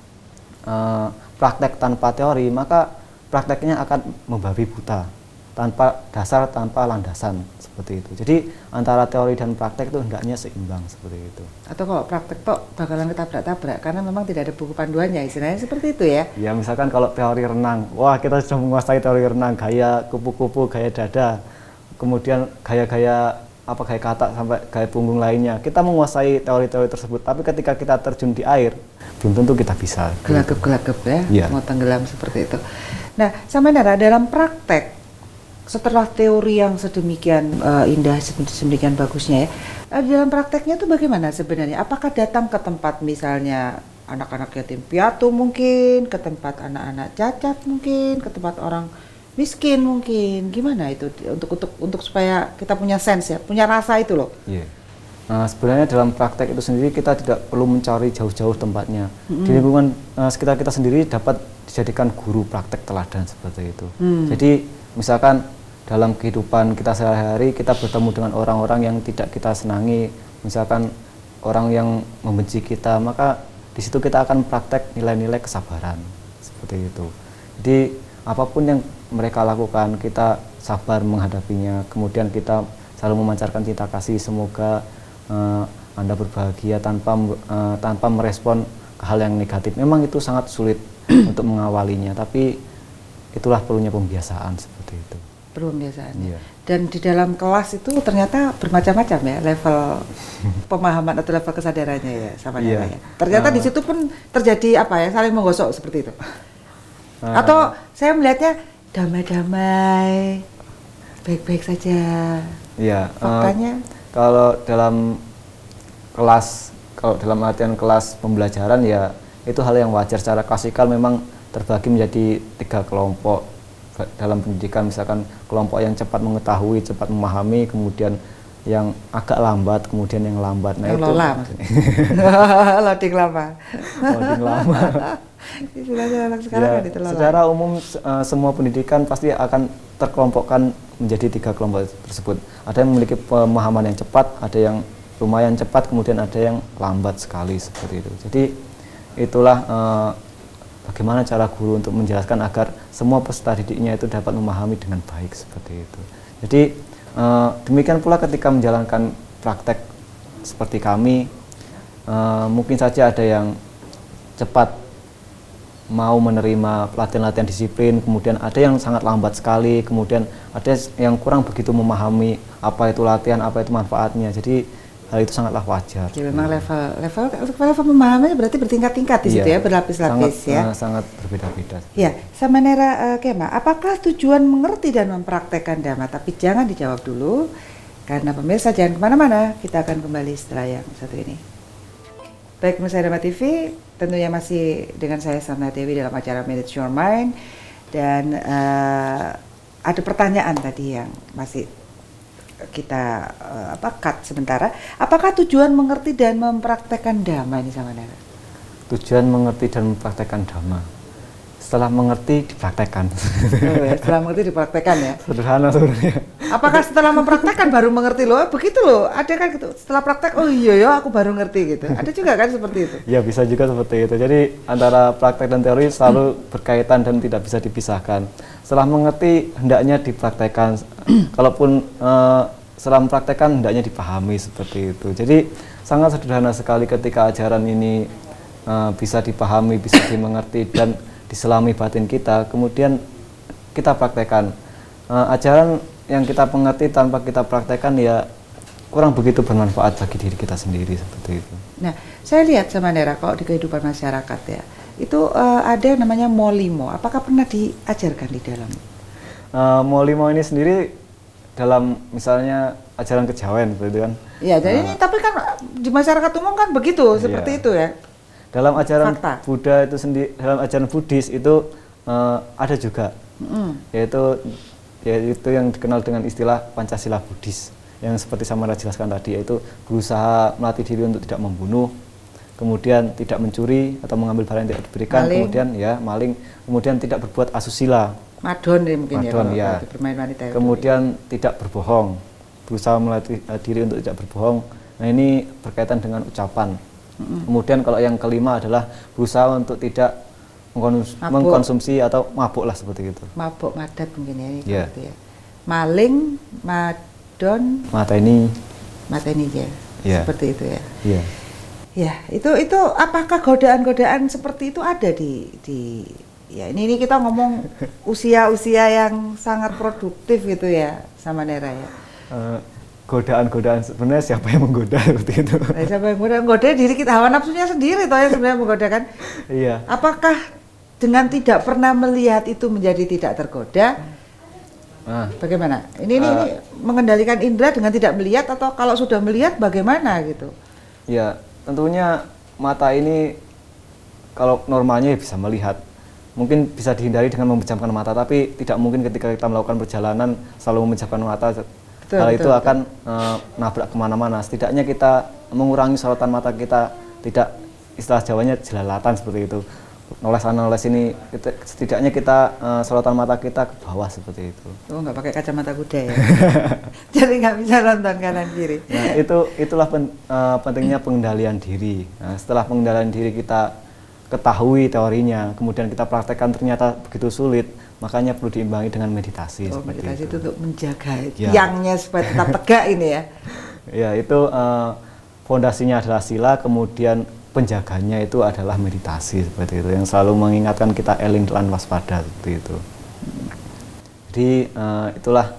praktek tanpa teori, maka prakteknya akan membabi buta, tanpa dasar, tanpa landasan, seperti itu. Jadi antara teori dan praktek itu hendaknya seimbang, seperti itu. Atau kalau praktek kok bakalan ketabrak-tabrak karena memang tidak ada buku panduannya, istilahnya seperti itu ya. Ya misalkan kalau teori renang, wah kita sudah menguasai teori renang, gaya kupu-kupu, gaya dada, kemudian gaya katak sampai gaya punggung lainnya. Kita menguasai teori-teori tersebut, tapi ketika kita terjun di air, belum tentu kita bisa. Gelagap-gelagap ya, Ya. mau tenggelam seperti itu. Nah, sama Nara, dalam praktek, setelah teori yang sedemikian indah, sedemikian bagusnya ya, dalam prakteknya itu bagaimana sebenarnya? Apakah datang ke tempat misalnya anak-anak yatim piatu mungkin, ke tempat anak-anak cacat mungkin, ke tempat orang miskin mungkin, gimana itu untuk supaya kita punya sense ya, punya rasa itu loh. Iya. Nah, sebenarnya dalam praktek itu sendiri kita tidak perlu mencari jauh-jauh tempatnya. Di lingkungan sekitar kita sendiri dapat dijadikan guru praktek teladan seperti itu. Jadi misalkan dalam kehidupan kita sehari-hari kita bertemu dengan orang-orang yang tidak kita senangi, misalkan orang yang membenci kita, maka di situ kita akan praktek nilai-nilai kesabaran seperti itu. Jadi apapun yang mereka lakukan, kita sabar menghadapinya, kemudian kita selalu memancarkan cinta kasih, semoga Anda berbahagia tanpa merespon hal yang negatif. Memang itu sangat sulit untuk mengawalinya, tapi itulah perlunya pembiasaan seperti itu. Perlu pembiasaan. Iya. Dan di dalam kelas itu ternyata bermacam-macam ya level pemahaman atau level kesadarannya ya sama Nera ya. Ternyata di situ pun terjadi apa ya, saling menggosok seperti itu. Atau saya melihatnya damai-damai, baik-baik saja. Iya. Faktanya Kalau dalam latihan kelas pembelajaran ya itu hal yang wajar. Secara klasikal memang terbagi menjadi 3 kelompok dalam pendidikan, misalkan kelompok yang cepat mengetahui, cepat memahami, kemudian yang agak lambat, kemudian yang lambat. Nah, yang itu lola loading lama. loading lama. Istilahnya anak sekarang Ya, kan itu lola. secara umum semua pendidikan pasti akan terkelompokkan menjadi 3 kelompok tersebut. Ada yang memiliki pemahaman yang cepat, ada yang lumayan cepat, kemudian ada yang lambat sekali seperti itu. Jadi itulah bagaimana cara guru untuk menjelaskan agar semua peserta didiknya itu dapat memahami dengan baik seperti itu. Jadi demikian pula ketika menjalankan praktek seperti kami, mungkin saja ada yang cepat mau menerima latihan-latihan disiplin, kemudian ada yang sangat lambat sekali, kemudian ada yang kurang begitu memahami apa itu latihan, apa itu manfaatnya. Jadi hal itu sangatlah wajar. Jadi memang level pemahamannya berarti bertingkat-tingkat di situ ya, berlapis-lapis ya. Sangat berbeda-beda. Ya, sama Nera Kema, apakah tujuan mengerti dan mempraktekkan Dhamma? Tapi jangan dijawab dulu, karena pemirsa jangan kemana-mana, kita akan kembali setelah yang satu ini. Baik, pemirsa Dhamma TV, tentunya masih dengan saya Satna Dewi dalam acara Manage Your Mind, dan ada pertanyaan tadi yang masih kita cut sementara. Apakah tujuan mengerti dan mempraktekkan Dhamma ini sama Nera? Tujuan mengerti dan mempraktekkan Dhamma. Setelah mengerti dipraktekkan. Oh ya, setelah mengerti dipraktekkan ya. Sederhana sebenarnya. Apakah setelah mempraktekkan baru mengerti loh? Begitu loh. Ada kan gitu. Setelah praktek, oh iya ya aku baru ngerti gitu. Ada juga kan seperti itu. Ya bisa juga seperti itu. Jadi antara praktek dan teori selalu berkaitan dan tidak bisa dipisahkan. Setelah mengerti hendaknya dipraktekkan. Kalaupun setelah mempraktekkan hendaknya dipahami seperti itu. Jadi sangat sederhana sekali ketika ajaran ini bisa dipahami, bisa dimengerti dan diselami batin kita, kemudian kita praktekkan. Ajaran yang kita mengerti tanpa kita praktekkan ya kurang begitu bermanfaat bagi diri kita sendiri seperti itu. Nah, saya lihat sama Nera kalau di kehidupan masyarakat ya, itu ada yang namanya molimo. Apakah pernah diajarkan di dalam? Molimo ini sendiri dalam misalnya ajaran kejawen seperti itu kan. Iya, jadi ini tapi kan di masyarakat umum kan begitu, seperti itu ya. Dalam ajaran Fakta. Buddha itu sendiri, dalam ajaran Buddhis itu ada juga, yaitu yang dikenal dengan istilah Pancasila Buddhis, yang seperti Samara jelaskan tadi, yaitu berusaha melatih diri untuk tidak membunuh, kemudian tidak mencuri atau mengambil barang yang tidak diberikan, Maling. kemudian maling, kemudian tidak berbuat asusila, Madon ya mungkin Madon, ya, ya. bermain wanita. kemudian tidak berbohong, berusaha melatih diri untuk tidak berbohong. Nah ini berkaitan dengan ucapan. Kemudian kalau yang kelima adalah berusaha untuk tidak mengkonsumsi atau mabuk lah seperti itu. Mabuk madat mungkin ya, ini Yeah. gitu ya. Maling, madon, Mateni. ya. Yeah. Seperti itu ya. Iya. Ya, itu apakah godaan-godaan seperti itu ada di ya ini kita ngomong usia-usia yang sangat produktif gitu ya sama Nera ya. Godaan-godaan sebenarnya siapa yang menggoda seperti itu? Nah, siapa yang menggoda diri kita, hawa nafsunya sendiri toh yang sebenarnya menggoda kan. Iya. Apakah dengan tidak pernah melihat itu menjadi tidak tergoda? Bagaimana? Ini mengendalikan indera dengan tidak melihat, atau kalau sudah melihat bagaimana gitu? Ya, tentunya mata ini kalau normalnya ya bisa melihat. Mungkin bisa dihindari dengan memejamkan mata, tapi tidak mungkin ketika kita melakukan perjalanan selalu memejamkan mata. Hal itu akan nabrak kemana-mana. Setidaknya kita mengurangi sorotan mata kita, tidak, istilah Jawanya jelalatan seperti itu. Noles sana noles ini, setidaknya kita sorotan mata kita ke bawah seperti itu. Oh, nggak pakai kacamata kuda ya? Jadi nggak bisa nonton kanan kiri. Nah itulah pentingnya pengendalian diri. Nah, setelah pengendalian diri kita ketahui teorinya, kemudian kita praktekkan ternyata begitu sulit, makanya perlu diimbangi dengan meditasi. Oh, meditasi itu untuk menjaga ya. Yangnya supaya tetap tegak ini ya? Ya, itu fondasinya adalah sila, kemudian penjaganya itu adalah meditasi seperti itu, yang selalu mengingatkan kita eling lan waspada seperti itu. Jadi Jadi itulah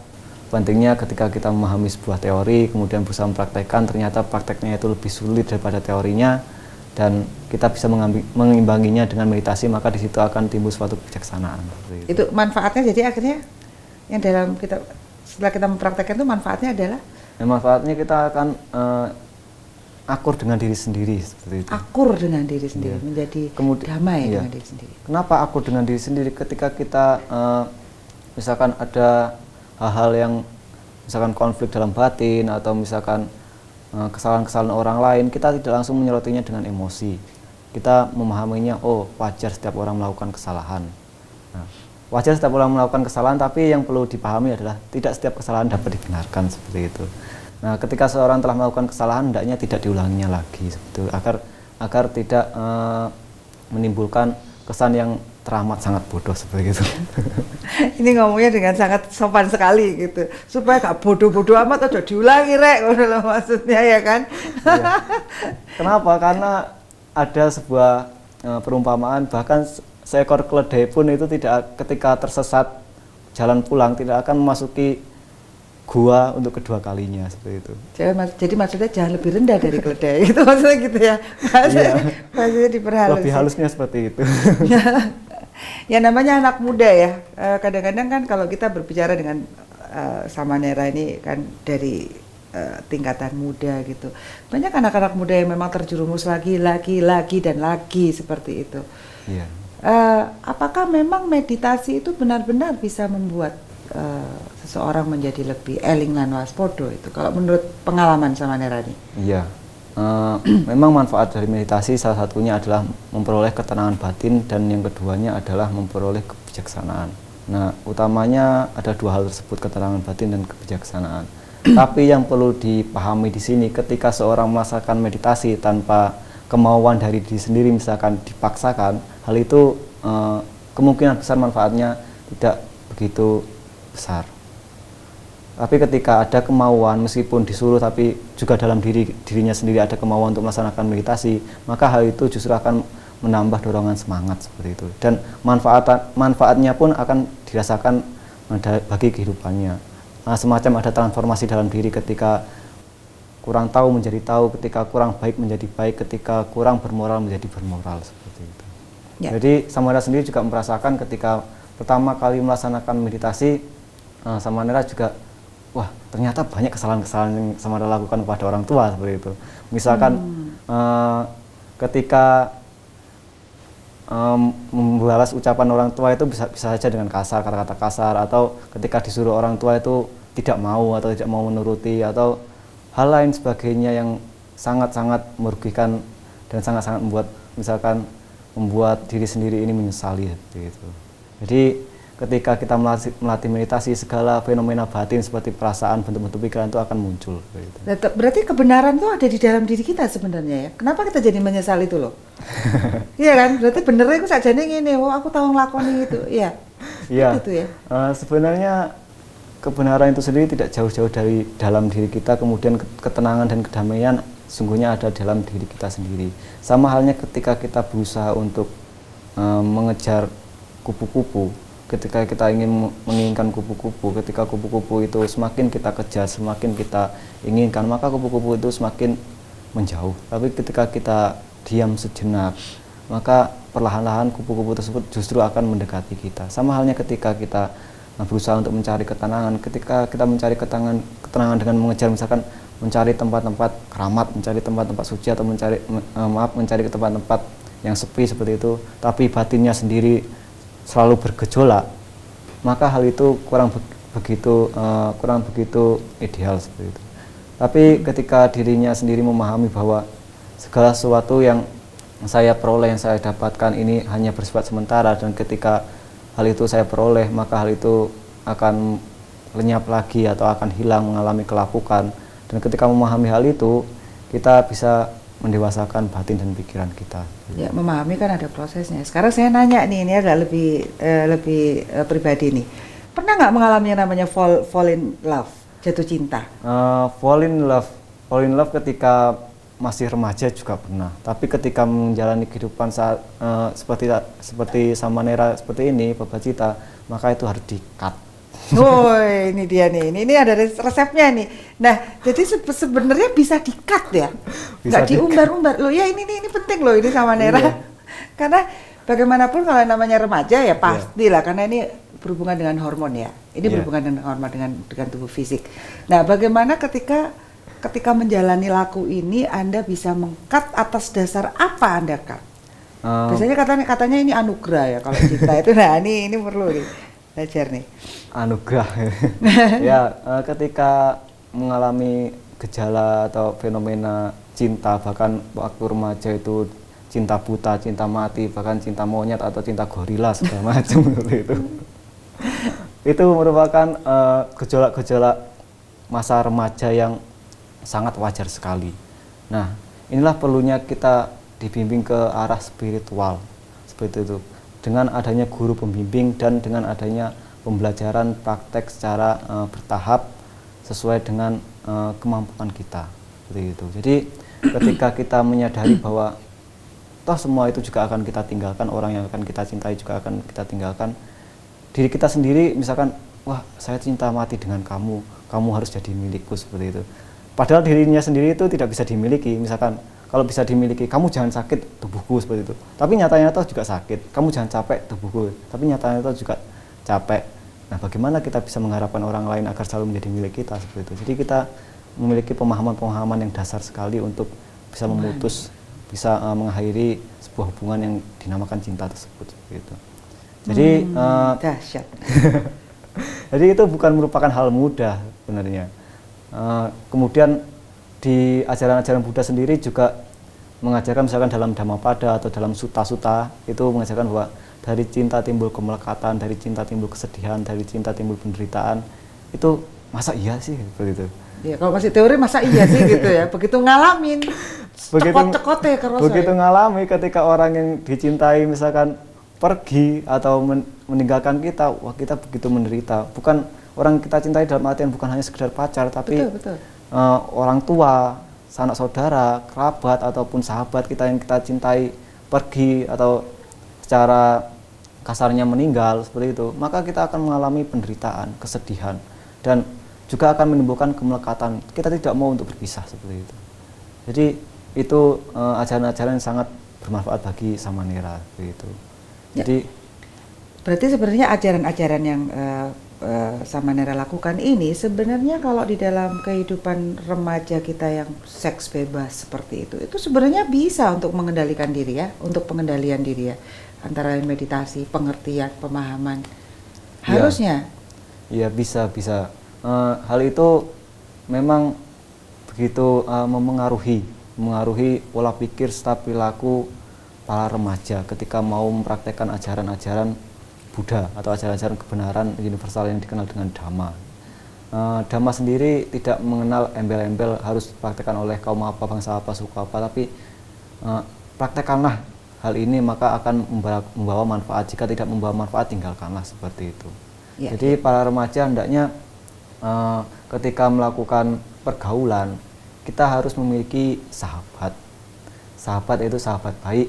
pentingnya ketika kita memahami sebuah teori, kemudian berusaha mempraktekkan, ternyata prakteknya itu lebih sulit daripada teorinya, dan kita bisa mengimbanginya dengan meditasi, maka di situ akan timbul suatu kebijaksanaan. Itu manfaatnya, jadi akhirnya yang dalam kita setelah kita mempraktekkan itu manfaatnya adalah? Manfaatnya kita akan akur dengan diri sendiri seperti itu. Akur dengan diri sendiri, menjadi damai dengan diri sendiri. Kenapa akur dengan diri sendiri? Ketika kita misalkan ada hal-hal yang misalkan konflik dalam batin atau misalkan kesalahan-kesalahan orang lain, kita tidak langsung menyerotinya dengan emosi. Kita memahaminya, oh wajar setiap orang melakukan kesalahan. Nah, wajar setiap orang melakukan kesalahan, tapi yang perlu dipahami adalah tidak setiap kesalahan dapat dibenarkan seperti itu. Nah, ketika seorang telah melakukan kesalahan, hendaknya tidak diulanginya lagi seperti itu, agar tidak menimbulkan kesan yang teramat sangat bodoh seperti itu. Ini ngomongnya dengan sangat sopan sekali gitu, supaya gak bodoh-bodoh amat aja diulangi rek, maksudnya ya kan? Ya. Kenapa? Karena ada sebuah perumpamaan, bahkan seekor keledai pun itu tidak, ketika tersesat jalan pulang, tidak akan memasuki gua untuk kedua kalinya seperti itu. Jadi maksudnya jangan lebih rendah dari keledai, itu maksudnya gitu ya? Maksudnya diperhalus. Lebih halusnya seperti itu. Ya namanya anak muda ya, kadang-kadang kan kalau kita berbicara dengan Samanera ini kan dari tingkatan muda gitu, banyak anak-anak muda yang memang terjerumus lagi dan lagi seperti itu. Iya. Apakah memang meditasi itu benar-benar bisa membuat seseorang menjadi lebih eling lan waspodo itu, kalau menurut pengalaman Samanera ini? Iya. Memang manfaat dari meditasi salah satunya adalah memperoleh ketenangan batin, dan yang keduanya adalah memperoleh kebijaksanaan. Nah, utamanya ada dua hal tersebut, ketenangan batin dan kebijaksanaan. Tapi yang perlu dipahami di sini, ketika seorang melaksanakan meditasi tanpa kemauan dari diri sendiri, misalkan dipaksakan, hal itu kemungkinan besar manfaatnya tidak begitu besar. Tapi ketika ada kemauan, meskipun disuruh, tapi juga dalam dirinya sendiri ada kemauan untuk melaksanakan meditasi, maka hal itu justru akan menambah dorongan semangat seperti itu. Dan manfaatnya pun akan dirasakan bagi kehidupannya. Nah, semacam ada transformasi dalam diri, ketika kurang tahu menjadi tahu, ketika kurang baik menjadi baik, ketika kurang bermoral menjadi bermoral seperti itu. Ya. Jadi Samanera sendiri juga merasakan ketika pertama kali melaksanakan meditasi, Samanera juga, wah ternyata banyak kesalahan-kesalahan yang Samanera lakukan kepada orang tua seperti itu. Misalkan ketika membalas ucapan orang tua itu bisa saja dengan kasar, kata-kata kasar, atau ketika disuruh orang tua itu tidak mau atau tidak mau menuruti, atau hal lain sebagainya yang sangat-sangat merugikan dan sangat-sangat membuat diri sendiri ini menyesali seperti itu. Jadi ketika kita melatih meditasi, segala fenomena batin seperti perasaan, bentuk-bentuk pikiran itu akan muncul. Gitu. Berarti kebenaran itu ada di dalam diri kita sebenarnya ya? Kenapa kita jadi menyesal itu loh? Iya kan? Berarti benernya aku sajane ngene, oh aku tahu ngelakoni itu. Iya. Iya. Gitu ya. Sebenarnya kebenaran itu sendiri tidak jauh-jauh dari dalam diri kita, kemudian ketenangan dan kedamaian sungguhnya ada dalam diri kita sendiri. Sama halnya ketika kita berusaha untuk mengejar kupu-kupu. Ketika kita menginginkan kupu-kupu, ketika kupu-kupu itu semakin kita kejar, semakin kita inginkan, maka kupu-kupu itu semakin menjauh. Tapi ketika kita diam sejenak, maka perlahan-lahan kupu-kupu tersebut justru akan mendekati kita. Sama halnya ketika kita berusaha untuk mencari ketenangan, ketika kita mencari ketenangan dengan mengejar, misalkan mencari tempat-tempat keramat, mencari tempat-tempat suci, atau mencari ke tempat-tempat yang sepi seperti itu, tapi batinnya sendiri selalu bergejolak, maka hal itu kurang begitu ideal seperti itu. Tapi ketika dirinya sendiri memahami bahwa segala sesuatu yang saya peroleh, yang saya dapatkan ini hanya bersifat sementara, dan ketika hal itu saya peroleh, maka hal itu akan lenyap lagi atau akan hilang, mengalami kelapukan. Dan ketika memahami hal itu, kita bisa mendewasakan batin dan pikiran kita. Ya, memahami kan ada prosesnya. Sekarang saya nanya nih, ini agak lebih pribadi nih. Pernah nggak mengalami yang namanya fall in love, jatuh cinta? Fall in love ketika masih remaja juga pernah. Tapi ketika menjalani kehidupan saat seperti Samanera seperti ini, Babacita, maka itu harus di-cut. Oh, ini dia nih. Ini ada resepnya nih. Nah, jadi sebenarnya bisa di-cut ya. Nggak diumbar-umbar. Loh ya ini penting loh ini sama Nera. Iya. Karena bagaimanapun kalau namanya remaja ya pastilah karena ini berhubungan dengan hormon ya. Ini berhubungan dengan hormon dengan tubuh fisik. Nah, bagaimana ketika menjalani laku ini Anda bisa meng-cut atas dasar apa Anda cut? Biasanya katanya ini anugerah ya kalau cinta itu. Nah, ini perlu nih. Belajar nih. Anugerah. Ya, ketika mengalami gejala atau fenomena cinta, bahkan waktu remaja itu cinta buta, cinta mati, bahkan cinta monyet atau cinta gorila segala macam seperti itu. Itu merupakan gejolak-gejolak masa remaja yang sangat wajar sekali. Nah, inilah perlunya kita dibimbing ke arah spiritual seperti itu. Dengan adanya guru pembimbing dan dengan adanya pembelajaran praktek secara bertahap sesuai dengan kemampuan kita seperti itu. Jadi ketika kita menyadari bahwa toh semua itu juga akan kita tinggalkan, orang yang akan kita cintai juga akan kita tinggalkan, diri kita sendiri misalkan, wah saya cinta mati dengan kamu, kamu harus jadi milikku seperti itu. Padahal dirinya sendiri itu tidak bisa dimiliki, misalkan kalau bisa dimiliki, kamu jangan sakit tubuhku seperti itu. Tapi nyatanya toh juga sakit. Kamu jangan capek tubuhku. Tapi nyatanya toh juga capek. Nah, bagaimana kita bisa mengharapkan orang lain agar selalu menjadi milik kita seperti itu. Jadi kita memiliki pemahaman-pemahaman yang dasar sekali untuk bisa memutus, bisa mengakhiri sebuah hubungan yang dinamakan cinta tersebut seperti itu. Jadi dahsyat. Jadi itu bukan merupakan hal mudah sebenarnya. Kemudian di ajaran-ajaran Buddha sendiri juga mengajarkan misalkan dalam Dhammapada atau dalam sutta-sutta itu mengajarkan bahwa dari cinta timbul kemelekatan, dari cinta timbul kesedihan, dari cinta timbul penderitaan. Itu masa iya sih begitu? Ya kalau masih teori masa iya sih gitu ya. Begitu ngalamin cekot-cekot ya kerasa. Begitu ngalami ketika orang yang dicintai misalkan pergi atau meninggalkan kita, wah kita begitu menderita. Bukan orang kita cintai dalam artian bukan hanya sekedar pacar, tapi betul. Orang tua, sanak saudara, kerabat ataupun sahabat kita yang kita cintai pergi atau secara kasarnya meninggal seperti itu, maka kita akan mengalami penderitaan, kesedihan dan juga akan menimbulkan kemelekatan. Kita tidak mau untuk berpisah seperti itu. Jadi itu ajaran-ajaran yang sangat bermanfaat bagi Samanera begitu. Jadi berarti sebenarnya ajaran-ajaran yang Samanera lakukan ini sebenarnya kalau di dalam kehidupan remaja kita yang seks bebas seperti itu sebenarnya bisa untuk mengendalikan diri ya, untuk pengendalian diri ya, antara lain meditasi, pengertian, pemahaman. Harusnya. Iya bisa. Hal itu memang begitu memengaruhi pola pikir serta perilaku para remaja ketika mau mempraktekkan ajaran-ajaran Buddha atau ajaran-ajaran kebenaran universal yang dikenal dengan Dhamma. Dhamma sendiri tidak mengenal embel-embel harus dipraktekkan oleh kaum apa, bangsa apa, suku apa, tapi praktekkanlah hal ini maka akan membawa manfaat. Jika tidak membawa manfaat, tinggalkanlah seperti itu. Ya. Jadi para remaja hendaknya ketika melakukan pergaulan, kita harus memiliki sahabat. Sahabat itu sahabat baik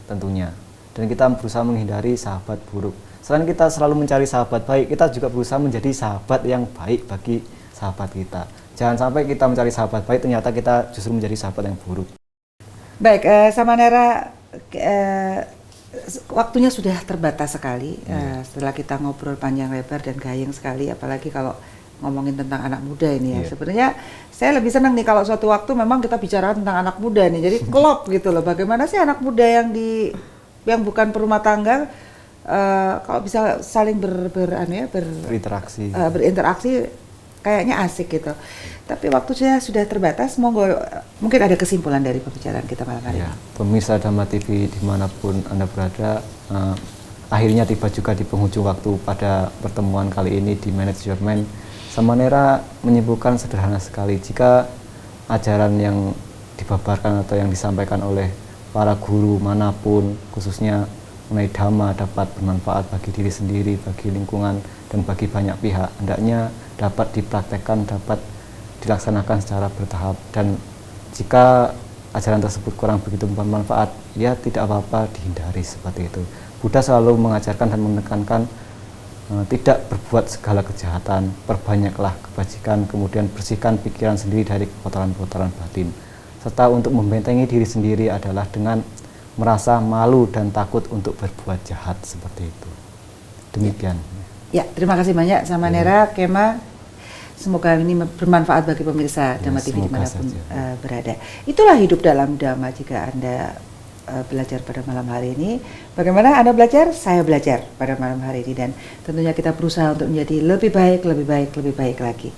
tentunya. Dan kita berusaha menghindari sahabat buruk. Selain kita selalu mencari sahabat baik, kita juga berusaha menjadi sahabat yang baik bagi sahabat kita. Jangan sampai kita mencari sahabat baik, ternyata kita justru menjadi sahabat yang buruk. Baik, Samanera, waktunya sudah terbatas sekali. Setelah kita ngobrol panjang lebar dan gayeng sekali, apalagi kalau ngomongin tentang anak muda ini ya. Sebenarnya saya lebih senang nih kalau suatu waktu memang kita bicara tentang anak muda nih. Jadi klop gitu loh. Bagaimana sih anak muda yang bukan perumah tangga kalau bisa saling berinteraksi kayaknya asik gitu. Tapi waktunya sudah terbatas. Monggo mungkin ada kesimpulan dari pembicaraan kita malam hari ini. Pemirsa Dhamma TV dimanapun Anda berada, akhirnya tiba juga di penghujung waktu pada pertemuan kali ini di Manage Your Mind. Samanera menyimpulkan sederhana sekali, jika ajaran yang dibabarkan atau yang disampaikan oleh para guru manapun, khususnya mengenai Dhamma, dapat bermanfaat bagi diri sendiri, bagi lingkungan, dan bagi banyak pihak, hendaknya dapat dipraktekkan, dapat dilaksanakan secara bertahap. Dan jika ajaran tersebut kurang begitu bermanfaat, ya tidak apa-apa, dihindari seperti itu. Buddha selalu mengajarkan dan menekankan tidak berbuat segala kejahatan, perbanyaklah kebajikan, kemudian bersihkan pikiran sendiri dari kotoran-kotoran batin. Serta untuk membentengi diri sendiri adalah dengan merasa malu dan takut untuk berbuat jahat seperti itu. Demikian. Ya, terima kasih banyak sama Nera, Kema. Semoga ini bermanfaat bagi pemirsa Dhamma TV dimanapun berada. Itulah hidup dalam Dhamma. Jika Anda belajar pada malam hari ini, bagaimana Anda belajar? Saya belajar pada malam hari ini, dan tentunya kita berusaha untuk menjadi lebih baik, lebih baik, lebih baik lagi.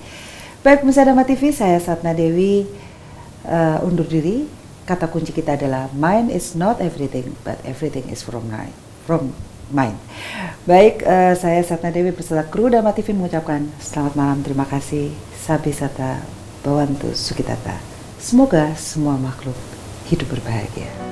Baik pemirsa Dhamma TV, saya Satna Dewi undur diri. Kata kunci kita adalah mind is not everything, but everything is from mind. Baik, saya Satna Dewi beserta kru Dhamma TV mengucapkan selamat malam, terima kasih, Sabi Sata, Bawantu Sukitata. Semoga semua makhluk hidup berbahagia.